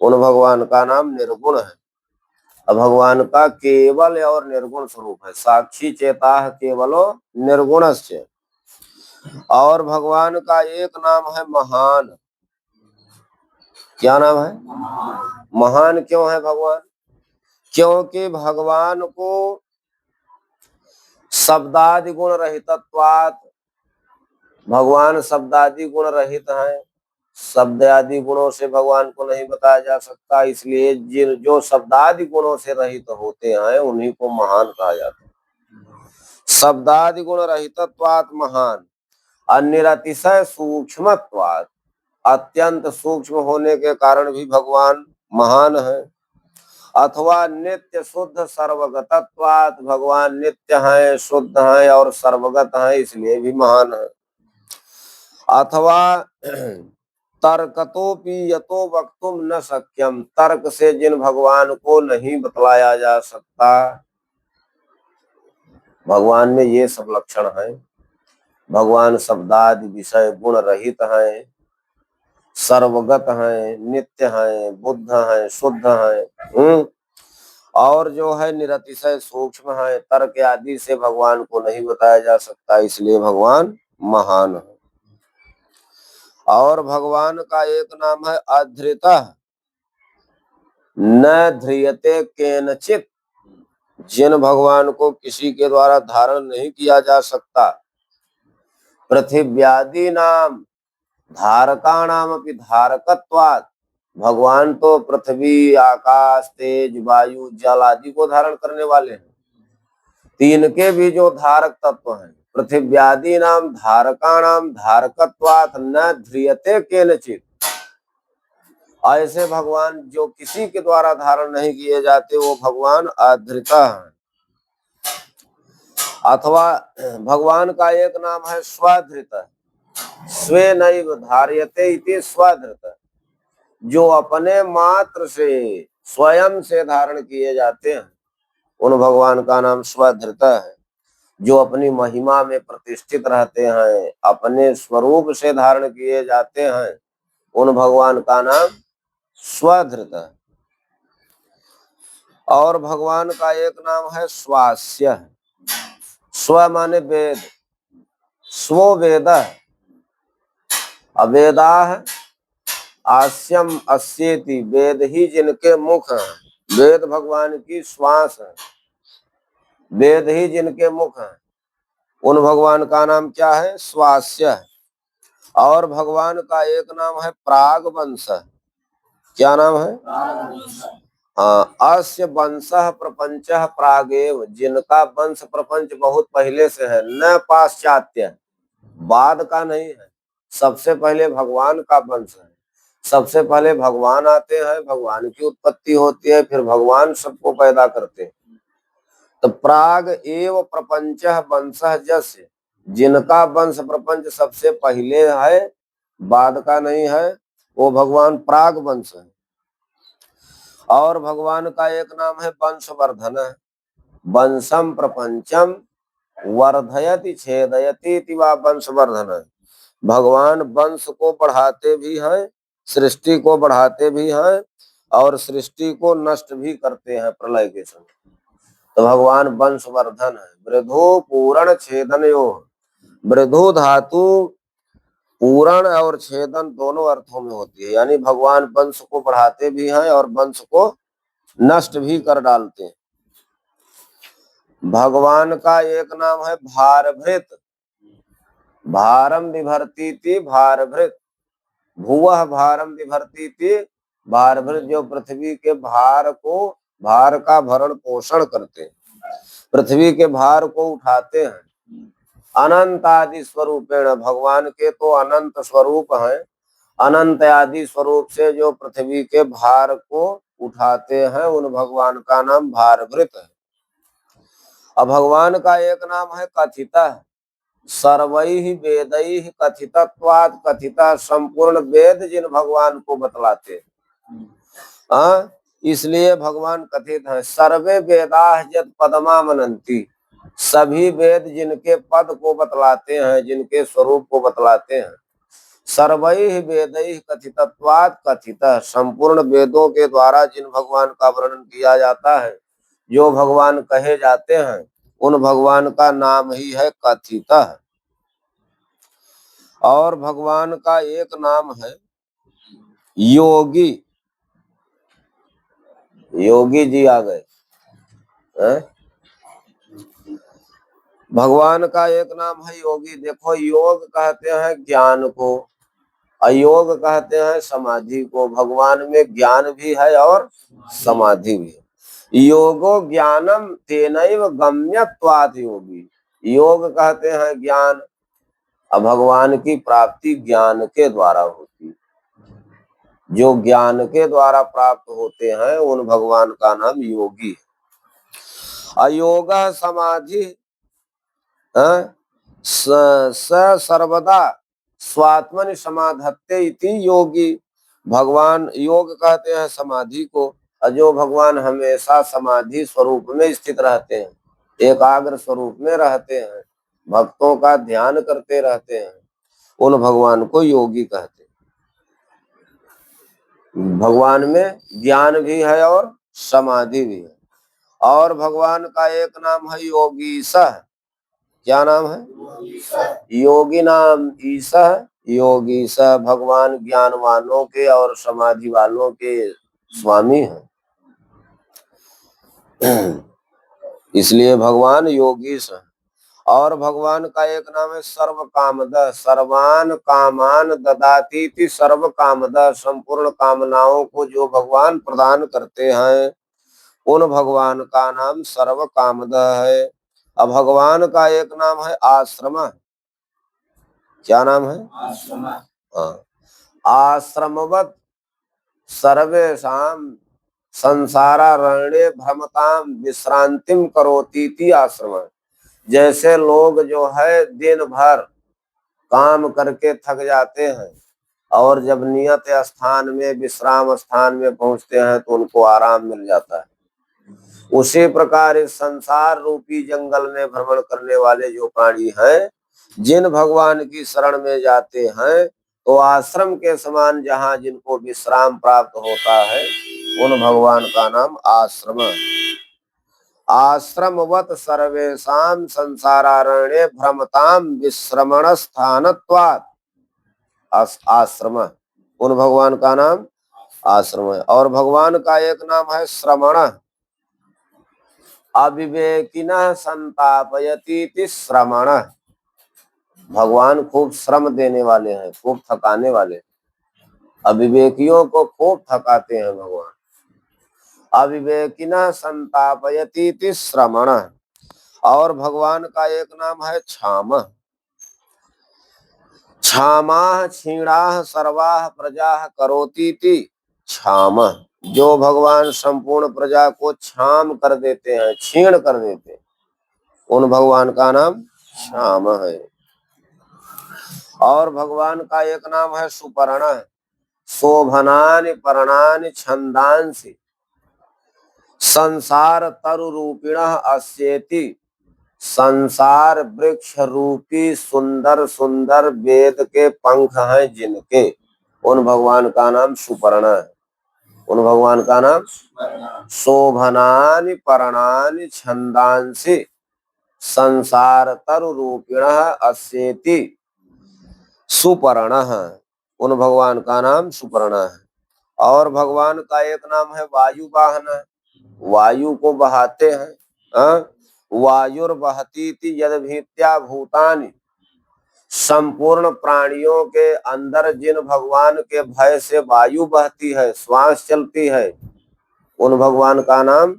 A: उन भगवान का नाम निर्गुण है। भगवान का केवल और निर्गुण स्वरूप है। साक्षी चेता केवलो निर्गुणस्य। और भगवान का एक नाम है महान। क्या नाम है? महान क्यों है भगवान? क्योंकि भगवान को शब्दादि गुण रहितत्वात्, भगवान शब्दादि गुण रहित हैं। शब्द आदि गुणों से भगवान को नहीं बताया जा सकता, इसलिए जिन जो शब्दादि गुणों से रहित होते हैं उन्हीं को महान कहा जाता है। शब्दादि गुण रहितत्वात् महान। अनिरतिशय सूक्ष्मत्वात्, अत्यंत सूक्ष्म होने के कारण भी भगवान महान है। अथवा नित्य शुद्ध सर्वगतत्वात्, भगवान नित्य हैं, शुद्ध हैं और सर्वगत हैं, इसलिए भी महान है। अथवा तर्कतोपि यतो वक्तुम न शक्यम, तर्क से जिन भगवान को नहीं बतलाया जा सकता, भगवान में ये सब लक्षण है। भगवान शब्दादि विषय गुण रहित हैं, सर्वगत हैं, नित्य हैं, बुद्ध हैं, शुद्ध हैं, और जो है निरतिशय सूक्ष्म है। तर्क आदि से भगवान को नहीं बताया जा सकता, इसलिए भगवान महान है। और भगवान का एक नाम है अधृतः। न ध्रियते केनचित, जिन भगवान को किसी के द्वारा धारण नहीं किया जा सकता। पृथिव्यादि नाम धारकाणाम अपि धारकत्वात्, भगवान तो पृथ्वी, आकाश, तेज, वायु, जल आदि को धारण करने वाले हैं। तीन के भी जो धारक तत्व हैं, पृथिव्यादि नाम धारकाणाम धारकत्वात् न ध्रियते केनचित, ऐसे भगवान जो किसी के द्वारा धारण नहीं किए जाते, वो भगवान अधृता है। अथवा भगवान का एक नाम है स्वाधृत। स्वे नैव धार्यते इति स्वाधृत, जो अपने मात्र से स्वयं से धारण किए जाते हैं, उन भगवान का नाम स्वधृत है। जो अपनी महिमा में प्रतिष्ठित रहते हैं, अपने स्वरूप से धारण किए जाते हैं, उन भगवान का नाम स्वधृत है। और भगवान का एक नाम है स्वास्य। स्व माने वेद, स्व वेद, अवेदा है आस्यम अस्येति, वेद ही जिनके मुख हैं, वेद भगवान की श्वास है, वेद ही जिनके मुख हैं, उन भगवान का नाम क्या है? स्वास्य है। और भगवान का एक नाम है प्राग वंश। क्या नाम है? अस्य वंशः प्रपंचः प्रागेव, जिनका वंश प्रपंच बहुत पहले से है, न पाश्चात्य, बाद का नहीं है, सबसे पहले भगवान का वंश है। सबसे पहले भगवान आते हैं, भगवान की उत्पत्ति होती है, फिर भगवान सबको पैदा करते हैं। तो प्राग एव प्रपंचः वंशः जस्य, जिनका वंश प्रपंच सबसे पहले है, बाद का नहीं है, वो भगवान प्राग वंश है। और भगवान का एक नाम है वंशवर्धन। वंशम प्रपंचम वर्धयति छेदयति वा वंशवर्धन। भगवान वंश को बढ़ाते भी हैं, सृष्टि को बढ़ाते भी हैं और सृष्टि को नष्ट भी करते हैं प्रलय के समय। तो भगवान वंशवर्धन है। वृद्धो पूर्ण छेदन यो, वृद्धो धातु पूरण और छेदन दोनों अर्थों में होती है, यानी भगवान वंश को बढ़ाते भी हैं और वंश को नष्ट भी कर डालते हैं। भगवान का एक नाम है भारभृत, भारम बिभर्तीति भारभृत, भुवः भारम बिभर्तीति भारभृत, जो पृथ्वी के भार को, भार का भरण पोषण करते हैं, पृथ्वी के भार को उठाते हैं। अनंत आदि स्वरूपेण, भगवान के तो अनंत स्वरूप हैं, अनंत आदि स्वरूप से जो पृथ्वी के भार को उठाते हैं उन भगवान का नाम भारभृत है। अब भगवान का एक नाम है कथिता, सर्वैः वेदैः कथितत्वात्, कथिता संपूर्ण वेद जिन भगवान को बतलाते हैं, इसलिए भगवान कथित है। सर्वे वेदाः यत् पदमामनन्ति, सभी वेद जिनके पद को बतलाते हैं, जिनके स्वरूप को बतलाते हैं। सर्वैः वेदैः कथितत्वात् कथितः, संपूर्ण वेदों के द्वारा जिन भगवान का वर्णन किया जाता है, जो भगवान कहे जाते हैं, उन भगवान का नाम ही है कथितः। और भगवान का एक नाम है योगी, योगी जी आ गए। भगवान का एक नाम है योगी। देखो, योग कहते हैं ज्ञान को, अयोग कहते हैं समाधि को। भगवान में ज्ञान भी है और समाधि भी है। योगो ज्ञानम तेनैव गम्यत्वात् योगी, योग कहते हैं ज्ञान। अब भगवान की प्राप्ति ज्ञान के द्वारा होती है, जो ज्ञान के द्वारा प्राप्त होते हैं उन भगवान का नाम योगी है। अयोग समाधि सर्वदा स्वात्मनि समाधत्ते इति योगी, भगवान योग कहते हैं समाधि को, और जो भगवान हमेशा समाधि स्वरूप में स्थित रहते हैं, एकाग्र स्वरूप में रहते हैं, भक्तों का ध्यान करते रहते हैं, उन भगवान को योगी कहते हैं। भगवान में ज्ञान भी है और समाधि भी है। और भगवान का एक नाम है योगीसः, क्या नाम है? योगी नाम ईशः, योगीसः, भगवान ज्ञानवानों के और समाधि वालों के स्वामी हैं, इसलिए भगवान योगीश हैं। और भगवान का एक नाम है सर्व कामदः, सर्वान कामान ददातीति सर्व कामदः, संपूर्ण कामनाओं को जो भगवान प्रदान करते हैं उन भगवान का नाम सर्व कामदः है। अब भगवान का एक नाम है आश्रम, क्या नाम है? आश्रम। हाँ, आश्रमवत् सर्वेषां संसारारण्ये भ्रमताम विश्रांतिम करोतीति आश्रम। जैसे लोग जो है दिन भर काम करके थक जाते हैं और जब नियत स्थान में, विश्राम स्थान में पहुंचते हैं तो उनको आराम मिल जाता है, उसी प्रकार इस संसार रूपी जंगल में भ्रमण करने वाले जो प्राणी हैं, जिन भगवान की शरण में जाते हैं तो आश्रम के समान जहाँ जिनको विश्राम प्राप्त होता है उन भगवान का नाम आश्रम। आश्रमवत् सर्वेषां संसारारण्ये भ्रमताम विश्रमण स्थानत्वात्, आश्रम, उन भगवान का नाम आश्रम है। और भगवान का एक नाम है श्रमण, अविवेकिनः संतापयतीति श्रमण, भगवान खूब श्रम देने वाले हैं, खूब थकाने वाले, अविवेकियों को खूब थकाते हैं भगवान। अविवेकिनः संतापयतीति श्रमण। और भगवान का एक नाम है क्षामः, क्षामाः क्षीणाः सर्वाः प्रजाः करोतीति क्षामः, जो भगवान संपूर्ण प्रजा को क्षाम कर देते हैं, क्षीण कर देते हैं, उन भगवान का नाम क्षाम है। और भगवान का एक नाम है सुपर्ण, शोभनानि पर्णानि छंदांसि संसार तरु रूपिणः अस्येति संसार वृक्ष रूपी सुंदर सुंदर वेद के पंख हैं जिनके, उन भगवान का नाम सुपर्ण है। उन भगवान का नाम शोभनानि पर्णानि छंदांसि संसार तरु रूपिण अस्येति सुपर्ण है। उन भगवान का नाम सुपर्ण है। और भगवान का एक नाम है वायु वाहन है, वायु को बहाते हैं। वायुर्वहतीति यद्भीत्या भूतानि, संपूर्ण प्राणियों के अंदर जिन भगवान के भय से वायु बहती है, श्वास चलती है, उन भगवान का नाम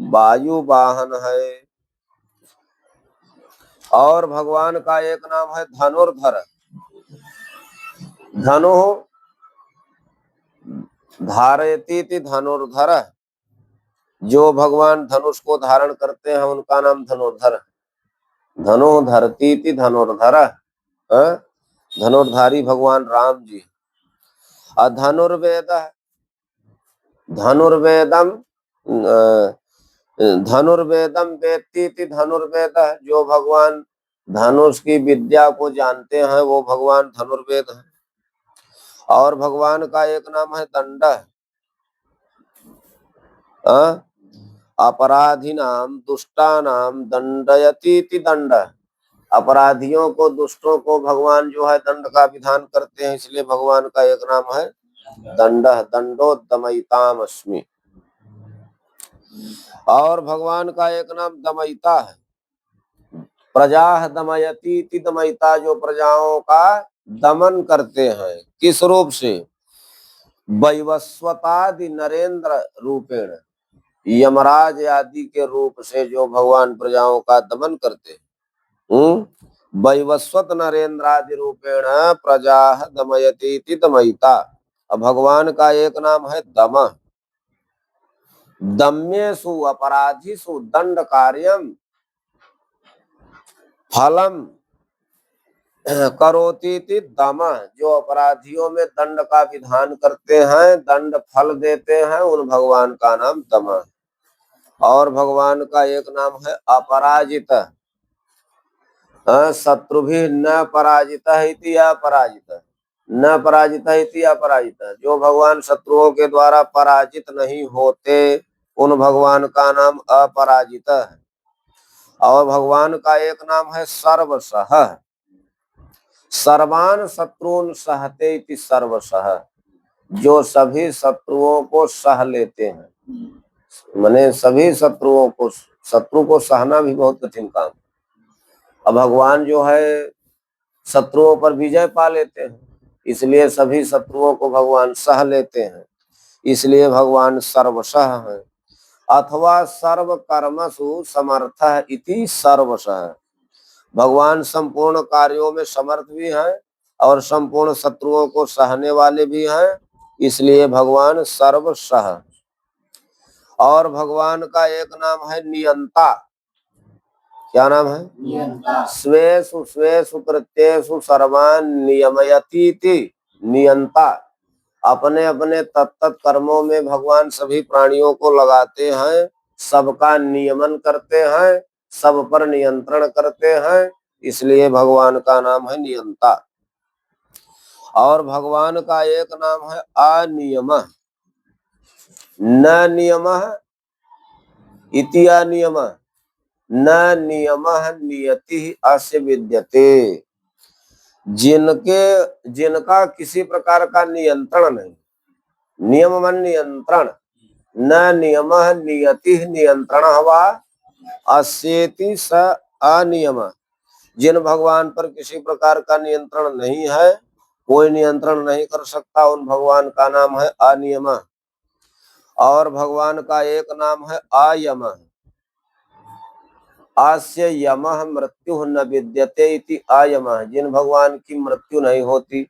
A: वायु वाहन है। और भगवान का एक नाम है धनुर्धर। धनु धारयति धनुर्धर, जो भगवान धनुष को धारण करते हैं उनका नाम धनुर्धर। धनु धरती धनुर्धर, धनुर्धारी भगवान राम जी। धनुर्वेद, धनुर्वेदम धनुर्वेदम वेत्ति धनुर्वेद, जो भगवान धनुष की विद्या को जानते हैं वो भगवान धनुर्वेद है। और भगवान का एक नाम है दंड। अपराधिनाम दुष्टानाम दंडयति दंड, अपराधियों को दुष्टों को भगवान जो है दंड का विधान करते हैं, इसलिए भगवान का एक नाम है दंड, दंडो दमयिताम अस्मि। और भगवान का एक नाम दमयिता है। प्रजा दमयति दमयिता, जो प्रजाओं का दमन करते हैं। किस रूप से? वैवस्वतादि नरेंद्र रूपेण, यमराज आदि के रूप से जो भगवान प्रजाओं का दमन करते हैं। वैवस्वत नरेंद्रादि रूपेण प्रजा दमयति दमयिता। अब भगवान का एक नाम है दम। दम्येषु अपराधीषु दंड कार्यम फलम करोति दम, जो अपराधियों में दंड का विधान करते हैं, दंड फल देते हैं, उन भगवान का नाम दम। और भगवान का एक नाम है अपराजित। शत्रु भी न पराजित इति अपराजित, न पराजित इति अपराजित, जो भगवान शत्रुओं के द्वारा पराजित नहीं होते, उन भगवान का नाम अपराजित है। और भगवान का एक नाम है सर्वसह। सर्वान शत्रुन सहते इति सर्वसह, जो सभी शत्रुओं को सह लेते हैं। माने सभी शत्रुओं को, शत्रु को सहना भी बहुत कठिन काम। अब भगवान जो है शत्रुओं पर विजय पा लेते हैं, इसलिए सभी शत्रुओं को भगवान सह लेते हैं, इसलिए भगवान सर्वसह है। अथवा सर्व कर्मसु समर्थ इति सर्वसह, भगवान संपूर्ण कार्यों में समर्थ भी हैं और संपूर्ण शत्रुओं को सहने वाले भी हैं, इसलिए भगवान सर्वसह। और भगवान का एक नाम है नियंता। क्या नाम है? नियंता। स्वेषु स्वेषु कृत्येषु सर्वान् नियमयति नियंता, अपने अपने तत्त कर्मों में भगवान सभी प्राणियों को लगाते हैं, सबका नियमन करते हैं, सब पर नियंत्रण करते हैं, इसलिए भगवान का नाम है नियंता। और भगवान का एक नाम है अनियमः। न नियमः इति अनियमः, न नियमः नियति अस्य विद्यते, जिनका किसी प्रकार का नियंत्रण नहीं। नियम मन नियंत्रण, न नियमः नियति नियंत्रण वा अस्येति स अनियम, जिन भगवान पर किसी प्रकार का नियंत्रण नहीं है, कोई नियंत्रण नहीं कर सकता, उन भगवान का नाम है अनियम। और भगवान का एक नाम है अयम। आस्य यमः मृत्यु न विद्यते इति अयमः, जिन भगवान की मृत्यु नहीं होती,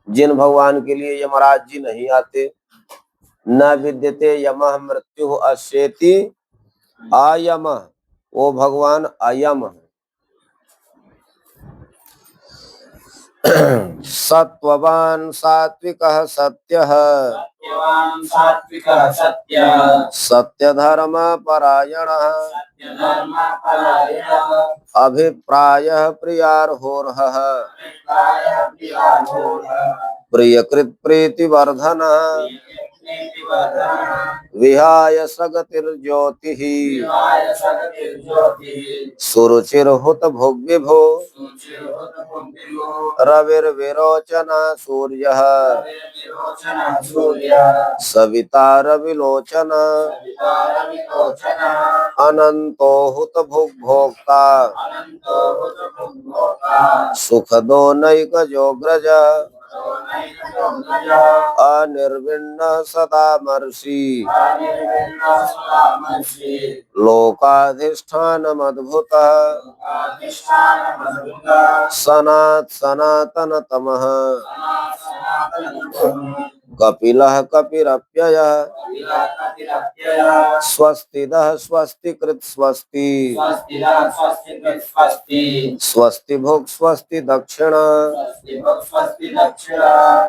A: जिन भगवान के लिए यमराज जी नहीं आते। न विद्यते यमः मृत्यु अस्येति अयमः, वो भगवान अयम है। सत्ववान सात्विकः सत्यः
B: सत्यवान सात्विकः सत्यः
A: सत्य धर्म परायणः
B: सत्यधर्म परायणः
A: अभिप्रायः प्रियार्होर्हः
B: अभिप्रायः प्रियार्होः
A: प्रियकृत प्रीतिवर्धनः
B: नीतिवर्धनः
A: विहाय सगतिर्ज्योतिः
B: विहाय सगतिर्ज्योतिः
A: सुरुचिर्हुत भुग्विभो
B: सुचिर्हुतभुग्भिर्यो
A: रविर्विरोचनः सूर्यः
B: रविर्विरोचनः सूर्यः
A: सविता रविलोचनः
B: सवितारविलोचनः
A: अनंतो हुत भुग्भोक्ता
B: अनन्तो हुतभुग्भोक्ता
A: सुखदो नैकजोग्रज
B: नैकजोग्रजः
A: अनिर्विण्ण सदामर्षि
B: अनिर्विण्णः सदामर्षि
A: लोकाधिष्ठानमद्भुतः
B: अधिष्ठानमद्भुतः
A: सनातनतमः
B: सनातनः
A: कपिलः कपिरप्ययः
B: कपिलकपिलप्ययः
A: स्वस्तिदः स्वस्तिकृत स्वस्ति
B: स्वस्तिरः स्वस्तिकृत् स्वस्ति
A: स्वस्ति भुक् स्वस्ति दक्षिणा
B: स्वस्ति भुक् स्वस्ति दक्षिणः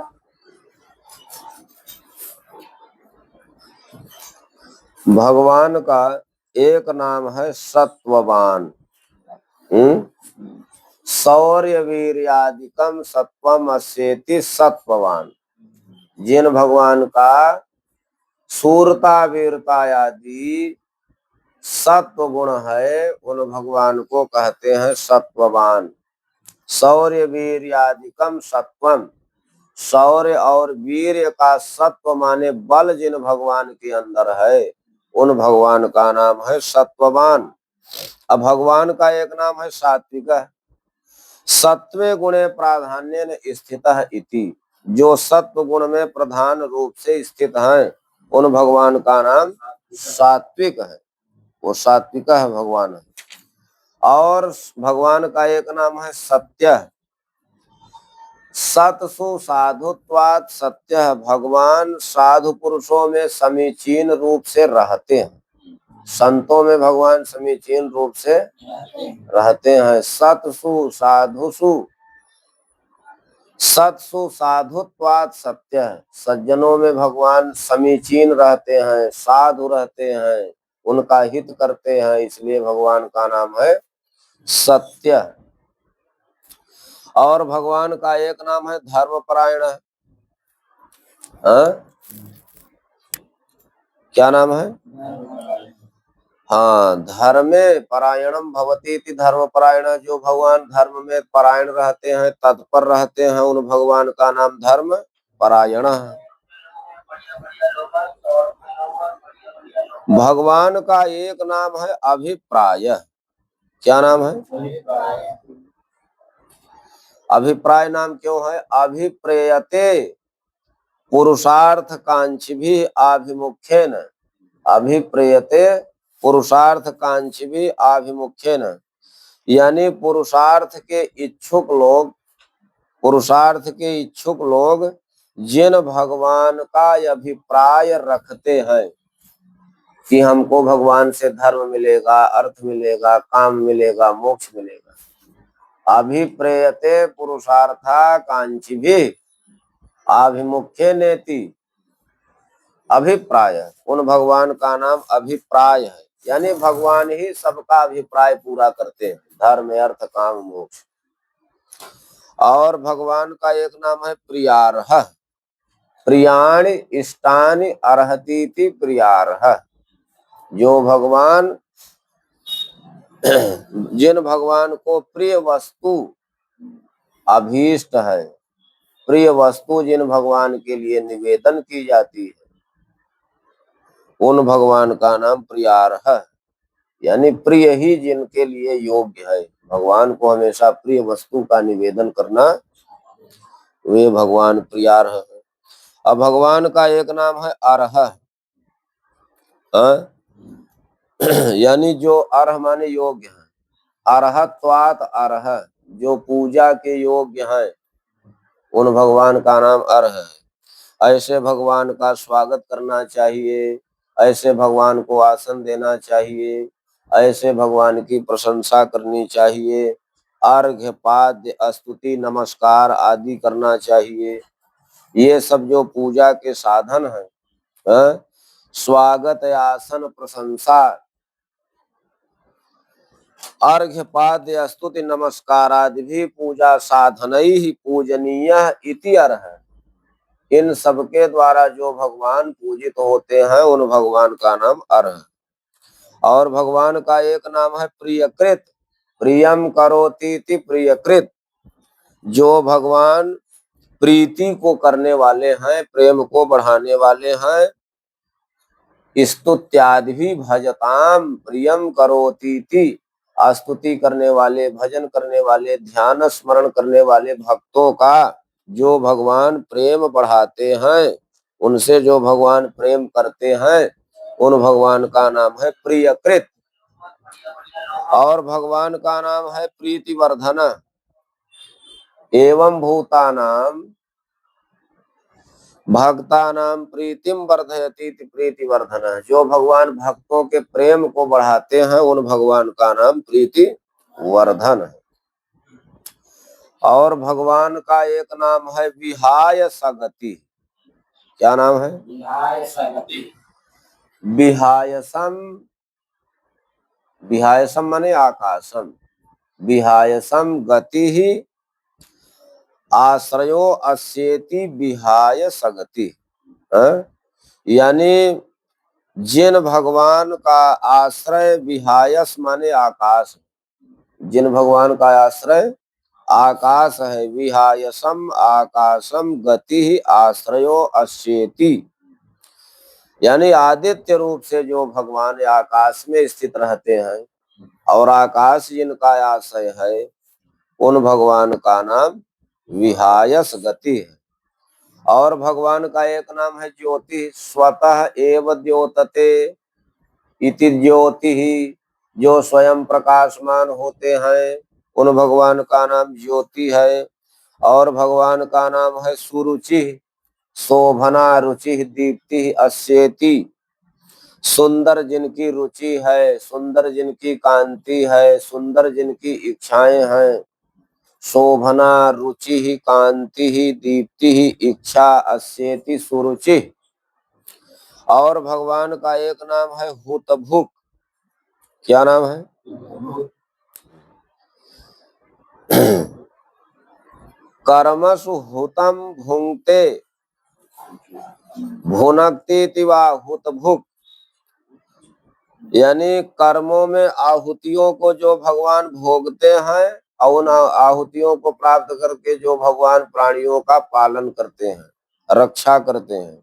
A: भगवान का एक नाम है सत्ववान। शौर्य वीर्यादिकम सत्वम अस्येति सत्ववान। जिन भगवान का शूरता वीरता आदि सत्व गुण है उन भगवान को कहते हैं सत्ववान। शौर्य वीर्यादिकम सत्वम, शौर्य और वीर्य का सत्व माने बल जिन भगवान के अंदर है उन भगवान का नाम है सत्ववान। अब भगवान का एक नाम है सात्विक। सत्वे गुणे प्राधान्य स्थितः इति, जो सत्व गुण में प्रधान रूप से स्थित हैं उन भगवान का नाम सात्विक है, वो सात्विक है भगवान है। और भगवान का एक नाम है सत्य। सत्सु साधुत्वात् सत्य, भगवान साधु पुरुषों में समीचीन रूप से रहते हैं, संतों में भगवान समीचीन रूप से रहते हैं। सत्सु साधुसु, सत्सु साधुत्वात् सत्य, सज्जनों में भगवान समीचीन रहते हैं, साधु रहते हैं, उनका हित करते हैं, इसलिए भगवान का नाम है सत्य। और भगवान का एक नाम है धर्मपरायण। क्या नाम है? हाँ, धर्मे परायणम भवती इति धर्मपरायण। जो भगवान धर्म में परायण रहते हैं, तत्पर रहते हैं, उन भगवान का नाम धर्म परायण है। भगवान का एक नाम है अभिप्राय। क्या नाम है? अभिप्राय नाम क्यों है? अभिप्रेयते पुरुषार्थ कांक्षी भी आभिमुख्येन, अभिप्रेयते पुरुषार्थ कांक्षी भी आभिमुख्येन, यानी पुरुषार्थ के इच्छुक लोग, पुरुषार्थ के इच्छुक लोग जिन भगवान का अभिप्राय रखते हैं कि हमको भगवान से धर्म मिलेगा, अर्थ मिलेगा, काम मिलेगा, मोक्ष मिलेगा, अभिप्रेयते पुरुषार्था कांक्षी भी आभिमुख्य नेति, अभिप्राय, उन भगवान का नाम अभिप्राय है, यानी भगवान ही सबका अभिप्राय पूरा करते हैं, धर्म अर्थ काम मोक्ष। और भगवान का एक नाम है प्रियार्ह। प्रियाणि इष्टानि अर्हतीति प्रियार्ह। जो भगवान, जिन भगवान को प्रिय वस्तु अभीष्ट है, प्रिय वस्तु जिन भगवान के लिए निवेदन की जाती है, उन भगवान का नाम प्रियार्ह, यानी प्रिय ही जिनके लिए योग्य है। भगवान को हमेशा प्रिय वस्तु का निवेदन करना, वे भगवान प्रियार्ह है। अब भगवान का एक नाम है अर्ह। यानी जो अर्ह माने योग्य है, अर्हत्वात् अर्ह, जो पूजा के योग्य हैं उन भगवान का नाम अर्ह है। ऐसे भगवान का स्वागत करना चाहिए, ऐसे भगवान को आसन देना चाहिए, ऐसे भगवान की प्रशंसा करनी चाहिए, अर्घ्य पाद्य स्तुति नमस्कार आदि करना चाहिए। ये सब जो पूजा के साधन हैं, स्वागत आसन प्रशंसा अर्घ्य पाद्य स्तुति नमस्कार आदि भी पूजा साधनई ही पूजनीय इति अर्ह। इन सबके द्वारा जो भगवान पूजित होते हैं उन भगवान का नाम अर्ह। और भगवान का एक नाम है प्रियकृत, प्रियम करोतीति प्रियकृत। जो भगवान प्रीति को करने वाले हैं, प्रेम को बढ़ाने वाले हैं। स्तुत्यादि भी भजताम प्रियम करोतीति, स्तुति करने वाले, भजन करने वाले, ध्यान स्मरण करने वाले भक्तों का जो भगवान प्रेम बढ़ाते हैं, उनसे जो भगवान प्रेम करते हैं, उन भगवान का नाम है प्रियकृत। और भगवान का नाम है प्रीतिवर्धन। एवं भूतानाम भक्तानाम प्रीतिम वर्धयति प्रीतिवर्धन। जो भगवान भक्तों के प्रेम को बढ़ाते हैं उन भगवान का नाम प्रीतिवर्धन है। और भगवान का एक नाम है विहाय सगति। क्या नाम है? विहायसम, विहायसम माने आकाशम, विहायसम गति ही आश्रयो अस्येति विहाय सगति। यानी जिन भगवान का आश्रय विहायस माने आकाश, जिन भगवान का आश्रय आकाश है, विहायसम आकाशम गति ही आश्रयो अस्येति। यानी आदित्य रूप से जो भगवान आकाश में स्थित रहते हैं और आकाश जिनका आश्रय है, उन भगवान का नाम विहायस गति है। और भगवान का एक नाम है ज्योति। स्वतः एव द्योतते इति ज्योति ही। जो स्वयं प्रकाशमान होते हैं उन भगवान का नाम ज्योति है। और भगवान का नाम है सुरुचि, शोभना रुचि दीप्ति अस्येति। सुंदर जिनकी रुचि है, सुंदर जिनकी कांति है, सुंदर जिनकी इच्छाएं हैं, शोभना रुचि ही कांति ही दीप्ति ही इच्छा अस्येति सुरुचि। और भगवान का एक नाम है हुतभुक। क्या नाम है? कर्मसु हुतम भुंक्ते भुनक्ति वा हुतभुक। यानी कर्मों में आहुतियों को जो भगवान भोगते हैं और उन आहुतियों को प्राप्त करके जो भगवान प्राणियों का पालन करते हैं, रक्षा करते हैं,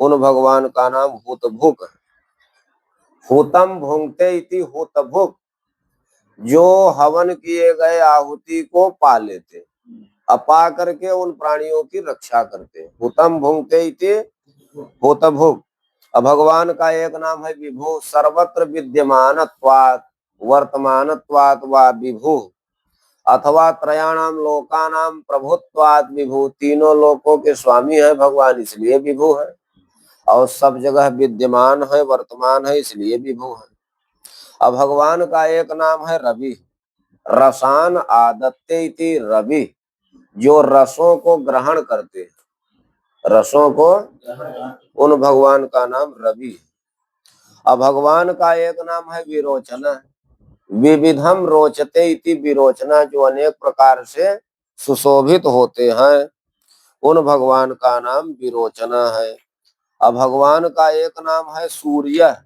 A: उन भगवान का नाम हुतभुक है। हुतम भुंक्ते इति हुतभुक। जो हवन किए गए आहुति को पा लेते, अपा करके उन प्राणियों की रक्षा करते। हुतम भुंक्ते इति हुतभुक। भगवान का एक नाम है विभु। सर्वत्र विद्यमानत्वात् वर्तमानत्वात् वा विभु, अथवा त्रयाणाम लोकानाम प्रभुत्वात् विभु। तीनों लोकों के स्वामी है भगवान, इसलिए विभु है। और सब जगह विद्यमान है, वर्तमान है, इसलिए विभु है। अब भगवान का एक नाम है रवि। रसान आदत्ते इति रवि। जो रसों को ग्रहण करते हैं, रसों को, उन भगवान का नाम रवि है। अब भगवान का एक नाम है विरोचना। विविधम रोचते इति विरोचना। जो अनेक प्रकार से सुशोभित होते हैं, उन भगवान का नाम विरोचना है। अब भगवान का एक नाम है सूर्य।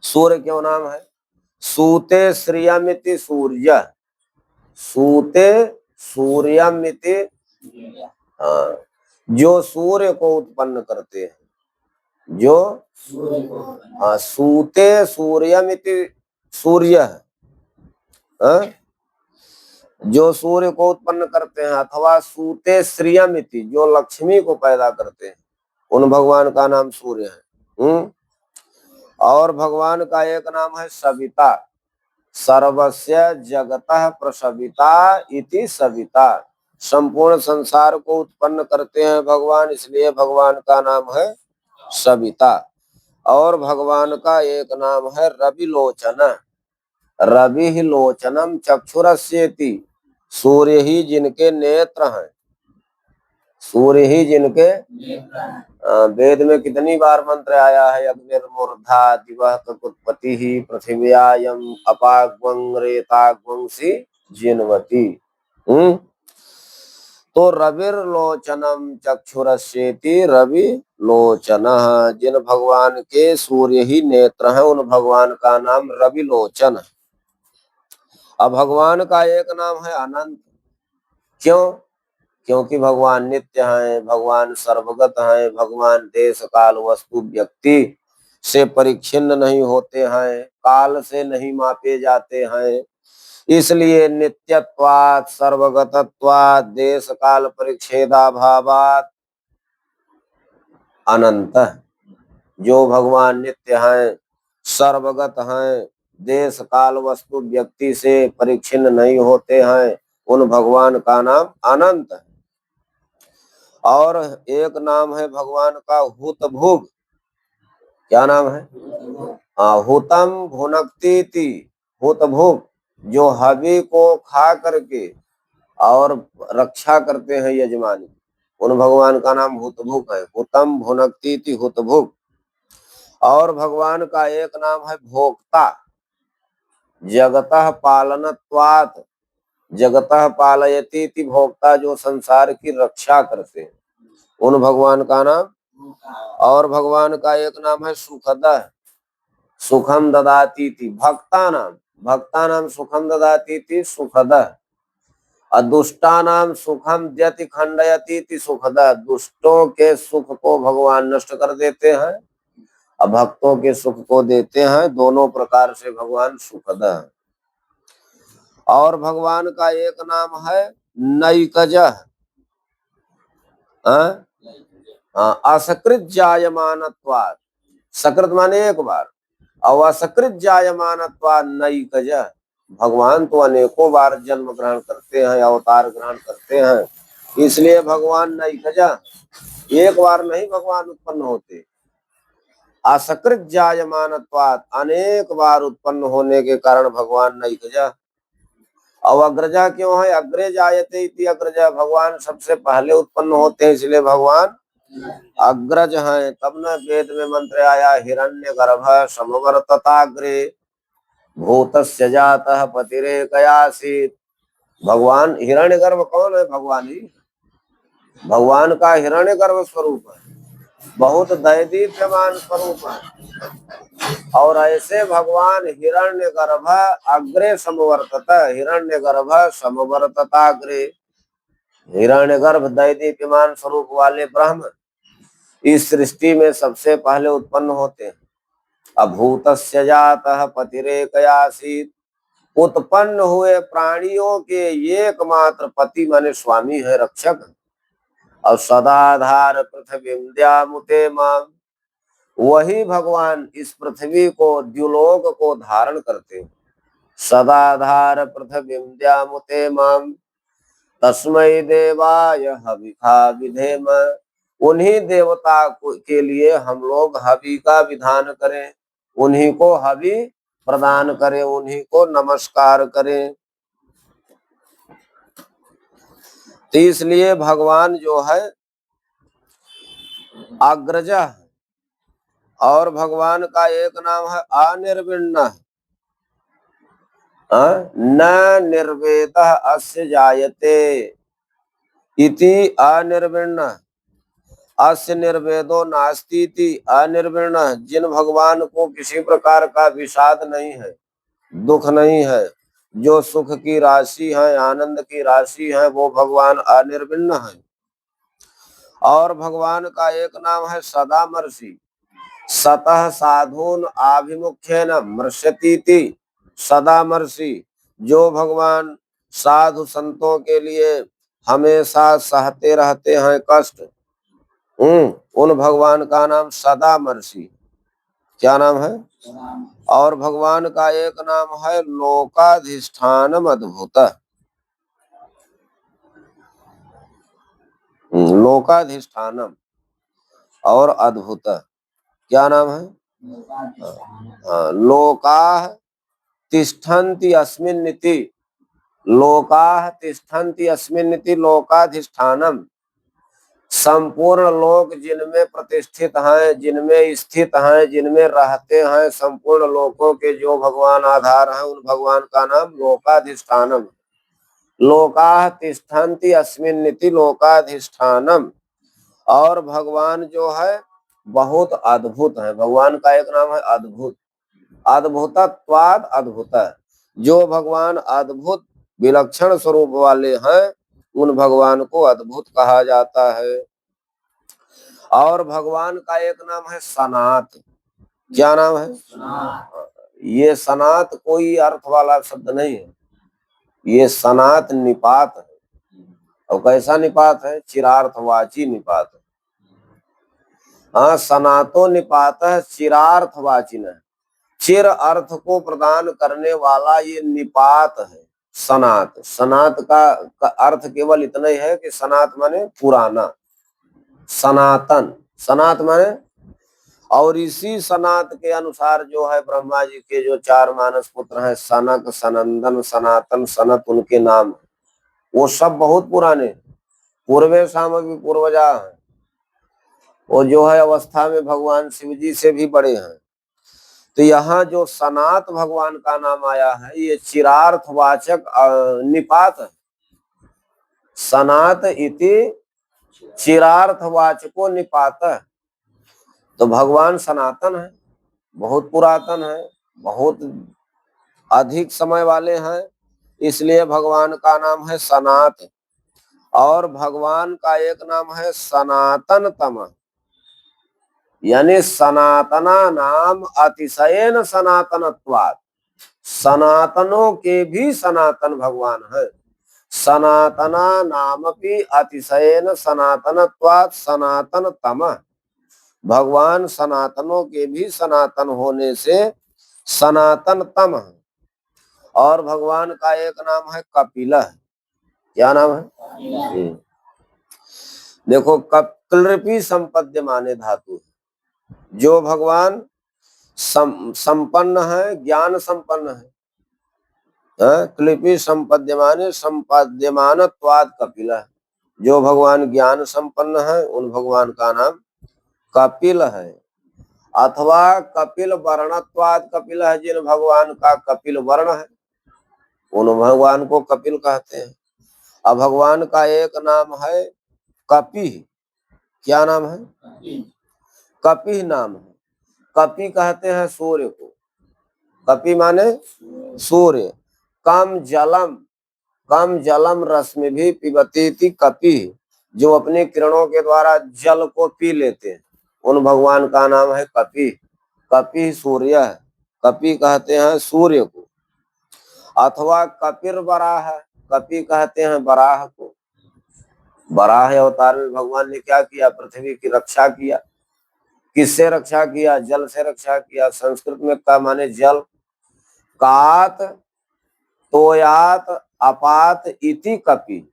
A: सूर्य क्यों नाम है? सूते श्रियमिति सूर्य। सूते सूर्यमिति, हाँ, जो सूर्य को उत्पन्न करते हैं, जो सूते सूर्यमिति सूर्य है, जो सूर्य को उत्पन्न करते हैं। अथवा सूते श्रियमिति, जो लक्ष्मी को पैदा करते हैं, उन भगवान का नाम सूर्य है। और भगवान का एक नाम है सविता। सर्वस्य जगतः प्रसविता इति सविता। संपूर्ण संसार को उत्पन्न करते हैं भगवान, इसलिए भगवान का नाम है सविता। और भगवान का एक नाम है रविलोचन। रवि लोचनम चक्षुरस्येति, सूर्य ही जिनके नेत्र हैं, सूर्य ही जिनके वेद में कितनी बार मंत्र आया है, अग्निर्मूर्धा दिवः ककुत्पति ही पृथिव्यायम अपाग्वं रेताग्वंसी जिनवती। तो रविर्लोचनम चक्षुरस्येति, रवि लोचन, जिन भगवान के सूर्य ही नेत्र हैं उन भगवान का नाम रवि लोचन है। अब भगवान का एक नाम है अनंत। क्यों? क्योंकि भगवान नित्य हैं, भगवान सर्वगत हैं, भगवान देश काल वस्तु व्यक्ति से परिच्छिन्न नहीं होते हैं, काल से नहीं मापे जाते हैं, इसलिए नित्यत्वात् सर्वगतत्वात् देश काल परिच्छेदाभावात् अनंत। जो भगवान नित्य हैं, सर्वगत हैं, देश काल वस्तु व्यक्ति से परिच्छिन्न नहीं होते हैं, उन भगवान का नाम अनंत है। और एक नाम है भगवान का हुतभुग। क्या नाम है? हुतम भुनक्ति, हुतभुग, जो हवि को खा करके और रक्षा करते हैं यजमानी, उन भगवान का नाम हुतभुग है। हुतम भुनक्ति हुतभुग। और भगवान का एक नाम है भोक्ता, जगतः पालनत्वात्, जगतः पालयति इति भोक्ता, जो संसार की रक्षा करते हैं, उन भगवान का नाम। और भगवान का एक नाम है सुखदः, सुखम ददाति इति भक्तानाम, भक्तानाम सुखम ददाति इति सुखदः। अदुष्टानाम सुखम द्यति खंडयति इति सुखदः, दुष्टों के सुख को भगवान नष्ट कर देते हैं और भक्तों के सुख को देते हैं, दोनों प्रकार से भगवान सुखदः है। और भगवान का एक नाम है नैकजः, असकृत जायमानत्वात्, सकृत माने एक बार, और असकृत जायमानत्वात् नैकजः, भगवान तो अनेकों बार जन्म ग्रहण करते हैं, अवतार ग्रहण करते हैं, इसलिए भगवान नैकजः, एक बार नहीं भगवान उत्पन्न होते। असकृत जायमानत्वात्, अनेक बार उत्पन्न होने के कारण भगवान नैकजः। और अग्रजा क्यों है? अग्रे जायते इति अग्रजा, भगवान सबसे पहले उत्पन्न होते हैं, इसलिए भगवान अग्रज हैं। तब न वेद में मंत्र आया, हिरण्यगर्भ समवर्तताग्रे भूतस्य जातः पतिरेकयासीत्। भगवान हिरण्यगर्भ कौन है? भगवान ही, भगवान का हिरण्यगर्भ स्वरूप है, बहुत दैदीप्यमान स्वरूप है। और ऐसे भगवान हिरण्यगर्भ अग्रे समवर्तत, हिरण्यगर्भ समवर्तताग्रे, हिरण्यगर्भ दैदीप्यमान स्वरूप वाले ब्रह्म इस सृष्टि में सबसे पहले उत्पन्न होते हैं। अभूतस्य जातः पतिरेकयासीत्, उत्पन्न हुए प्राणियों के एकमात्र पति माने स्वामी है, रक्षक। और सदाधार पृथ्वी द्यामुते माम, वही भगवान इस पृथ्वी को, द्युलोक को धारण करते हैं। सदाधार पृथ्वी द्यामुते माम तस्मै देवाय हविखा विधेम, उन्हीं देवता के लिए हम लोग हवि का विधान करें, उन्हीं को हवि प्रदान करें, उन्हीं को नमस्कार करें। तो इसलिए भगवान जो है अग्रजा है। और भगवान का एक नाम है अनिर्विण्ण, न निर्वेदः अस्य जायते इति अनिर्विण्ण, अस्य निर्वेदो नास्ति इति अनिर्विण्ण, जिन भगवान को किसी प्रकार का विषाद नहीं है, दुख नहीं है, जो सुख की राशि है, आनंद की राशि है, वो भगवान अनिर्विण्ण है। और भगवान का एक नाम है सदामर्षि, सतः साधून आभिमुख्येन मृष्यतीति, सदामर्षि, जो भगवान साधु संतों के लिए हमेशा सहते रहते हैं कष्ट, उन भगवान का नाम सदामर्षि। क्या नाम है? और भगवान का एक नाम है लोकाधिष्ठानम अद्भुत, लोकाधिष्ठानम और अद्भुत। क्या नाम है? लोका तिष्ठन्ति अस्मिन्निति लोकाः तिष्ठन्ति अस्मिन्निति लोकाधिष्ठानम। संपूर्ण लोक जिनमें प्रतिष्ठित हैं, जिनमें स्थित हैं, जिनमें रहते हैं, संपूर्ण लोकों के जो भगवान आधार हैं, उन भगवान का नाम लोकाधिष्ठानम। लोकाः तिष्ठन्ति अस्मिन्निति लोकाधिष्ठानम। और भगवान जो है बहुत अद्भुत है। भगवान का एक नाम है अद्भुत। अद्भुतत्वाद अद्भुत। जो भगवान अद्भुत विलक्षण स्वरूप वाले हैं, उन भगवान को अद्भुत कहा जाता है। और भगवान का एक नाम है सनात। क्या नाम है? ये सनात कोई अर्थ वाला शब्द नहीं है, ये सनात निपात है। और कैसा निपात है? चिरार्थवाची निपात है। हाँ, सनातो निपात है चिरार्थवाचिन है। चिर अर्थ को प्रदान करने वाला ये निपात है सनात। सनात का अर्थ केवल इतना ही है कि सनात माने पुराना, सनातन, सनात माने। और इसी सनात के अनुसार जो है ब्रह्मा जी के जो 4 मानस पुत्र हैं, सनक, सनंदन, सनातन, सनत, उनके नाम वो सब बहुत पुराने, पूर्वे सामग्री पूर्वजा हैं। वो जो है अवस्था में भगवान शिव जी से भी बड़े हैं। तो यहाँ जो सनात भगवान का नाम आया है, ये चिरार्थवाचक निपात है। सनात इति चिरार्थवाचको निपात है। तो भगवान सनातन है, बहुत पुरातन है, बहुत अधिक समय वाले हैं, इसलिए भगवान का नाम है सनात। और भगवान का एक नाम है सनातनतम, यानी सनातना नाम अतिशयन सनातनत्वात्। सनातनों के भी सनातन भगवान है। सनातना नामपि अतिशयन सनातनत्वात् सनातनतम। भगवान सनातनों के भी सनातन होने से सनातनतम है। और भगवान का एक नाम है कपिल। क्या नाम है? देखो, क्लृपी संपद्यमाने धातु है। जो भगवान संपन्न है, ज्ञान संपन्न है। क्लिपि संपद्यमाने संपद्यमानत्वाद कपिल है। जो भगवान ज्ञान संपन्न है, उन भगवान का नाम कपिल है। अथवा कपिल वर्णत्वाद कपिल है। जिन भगवान का कपिल वर्ण है, उन भगवान को कपिल कहते हैं। अब भगवान का एक नाम है कपि। क्या नाम है? कपि नाम है। कपि कहते हैं सूर्य को। कपि माने सूर्य। कम जलम रश्मि भी पिबती कपि। जो अपनी किरणों के द्वारा जल को पी लेते हैं, उन भगवान का नाम है कपि। कपि सूर्य है। कपि कहते हैं सूर्य को। अथवा कपिर वराह। कपि कहते हैं वराह को। वराह अवतार में भगवान ने क्या किया? पृथ्वी की रक्षा किया। किससे रक्षा किया? जल से रक्षा किया। संस्कृत में का माने जल। कात तोयात अपात इति कपि।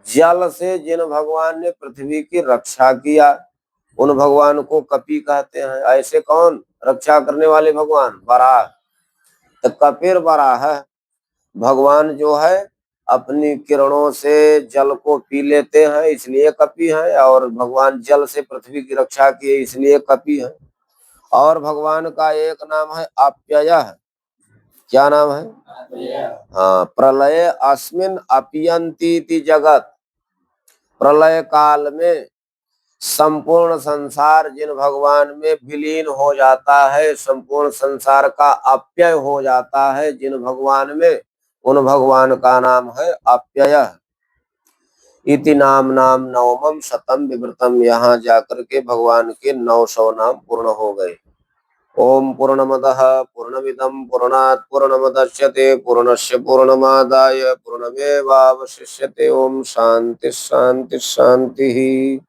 A: जल से जिन भगवान ने पृथ्वी की रक्षा किया, उन भगवान को कपि कहते हैं। ऐसे कौन रक्षा करने वाले भगवान? वराह। तो कपिर वराह भगवान जो है अपनी किरणों से जल को पी लेते हैं, इसलिए कपि हैं। और भगवान जल से पृथ्वी की रक्षा किए, इसलिए कपि हैं। और भगवान का एक नाम है अप्ययः। क्या नाम है? हाँ, प्रलय अस्मिन् अपियन्तीति जगत। प्रलय काल में संपूर्ण संसार जिन भगवान में विलीन हो जाता है, संपूर्ण संसार का अपव्यय हो जाता है जिन भगवान में, उन भगवान का नाम है अप्ययः। इति नाम नवमम शतम विवृतम। यहाँ जाकर के भगवान के 900 नाम पूर्ण हो गए। ओम पूर्णमदः पूर्णमिदं पूर्णात् पूर्णमुदच्यते पूर्णस्य पूर्णमादाय पूर्णमेवावशिष्यते। ओम शांति शांति शांति।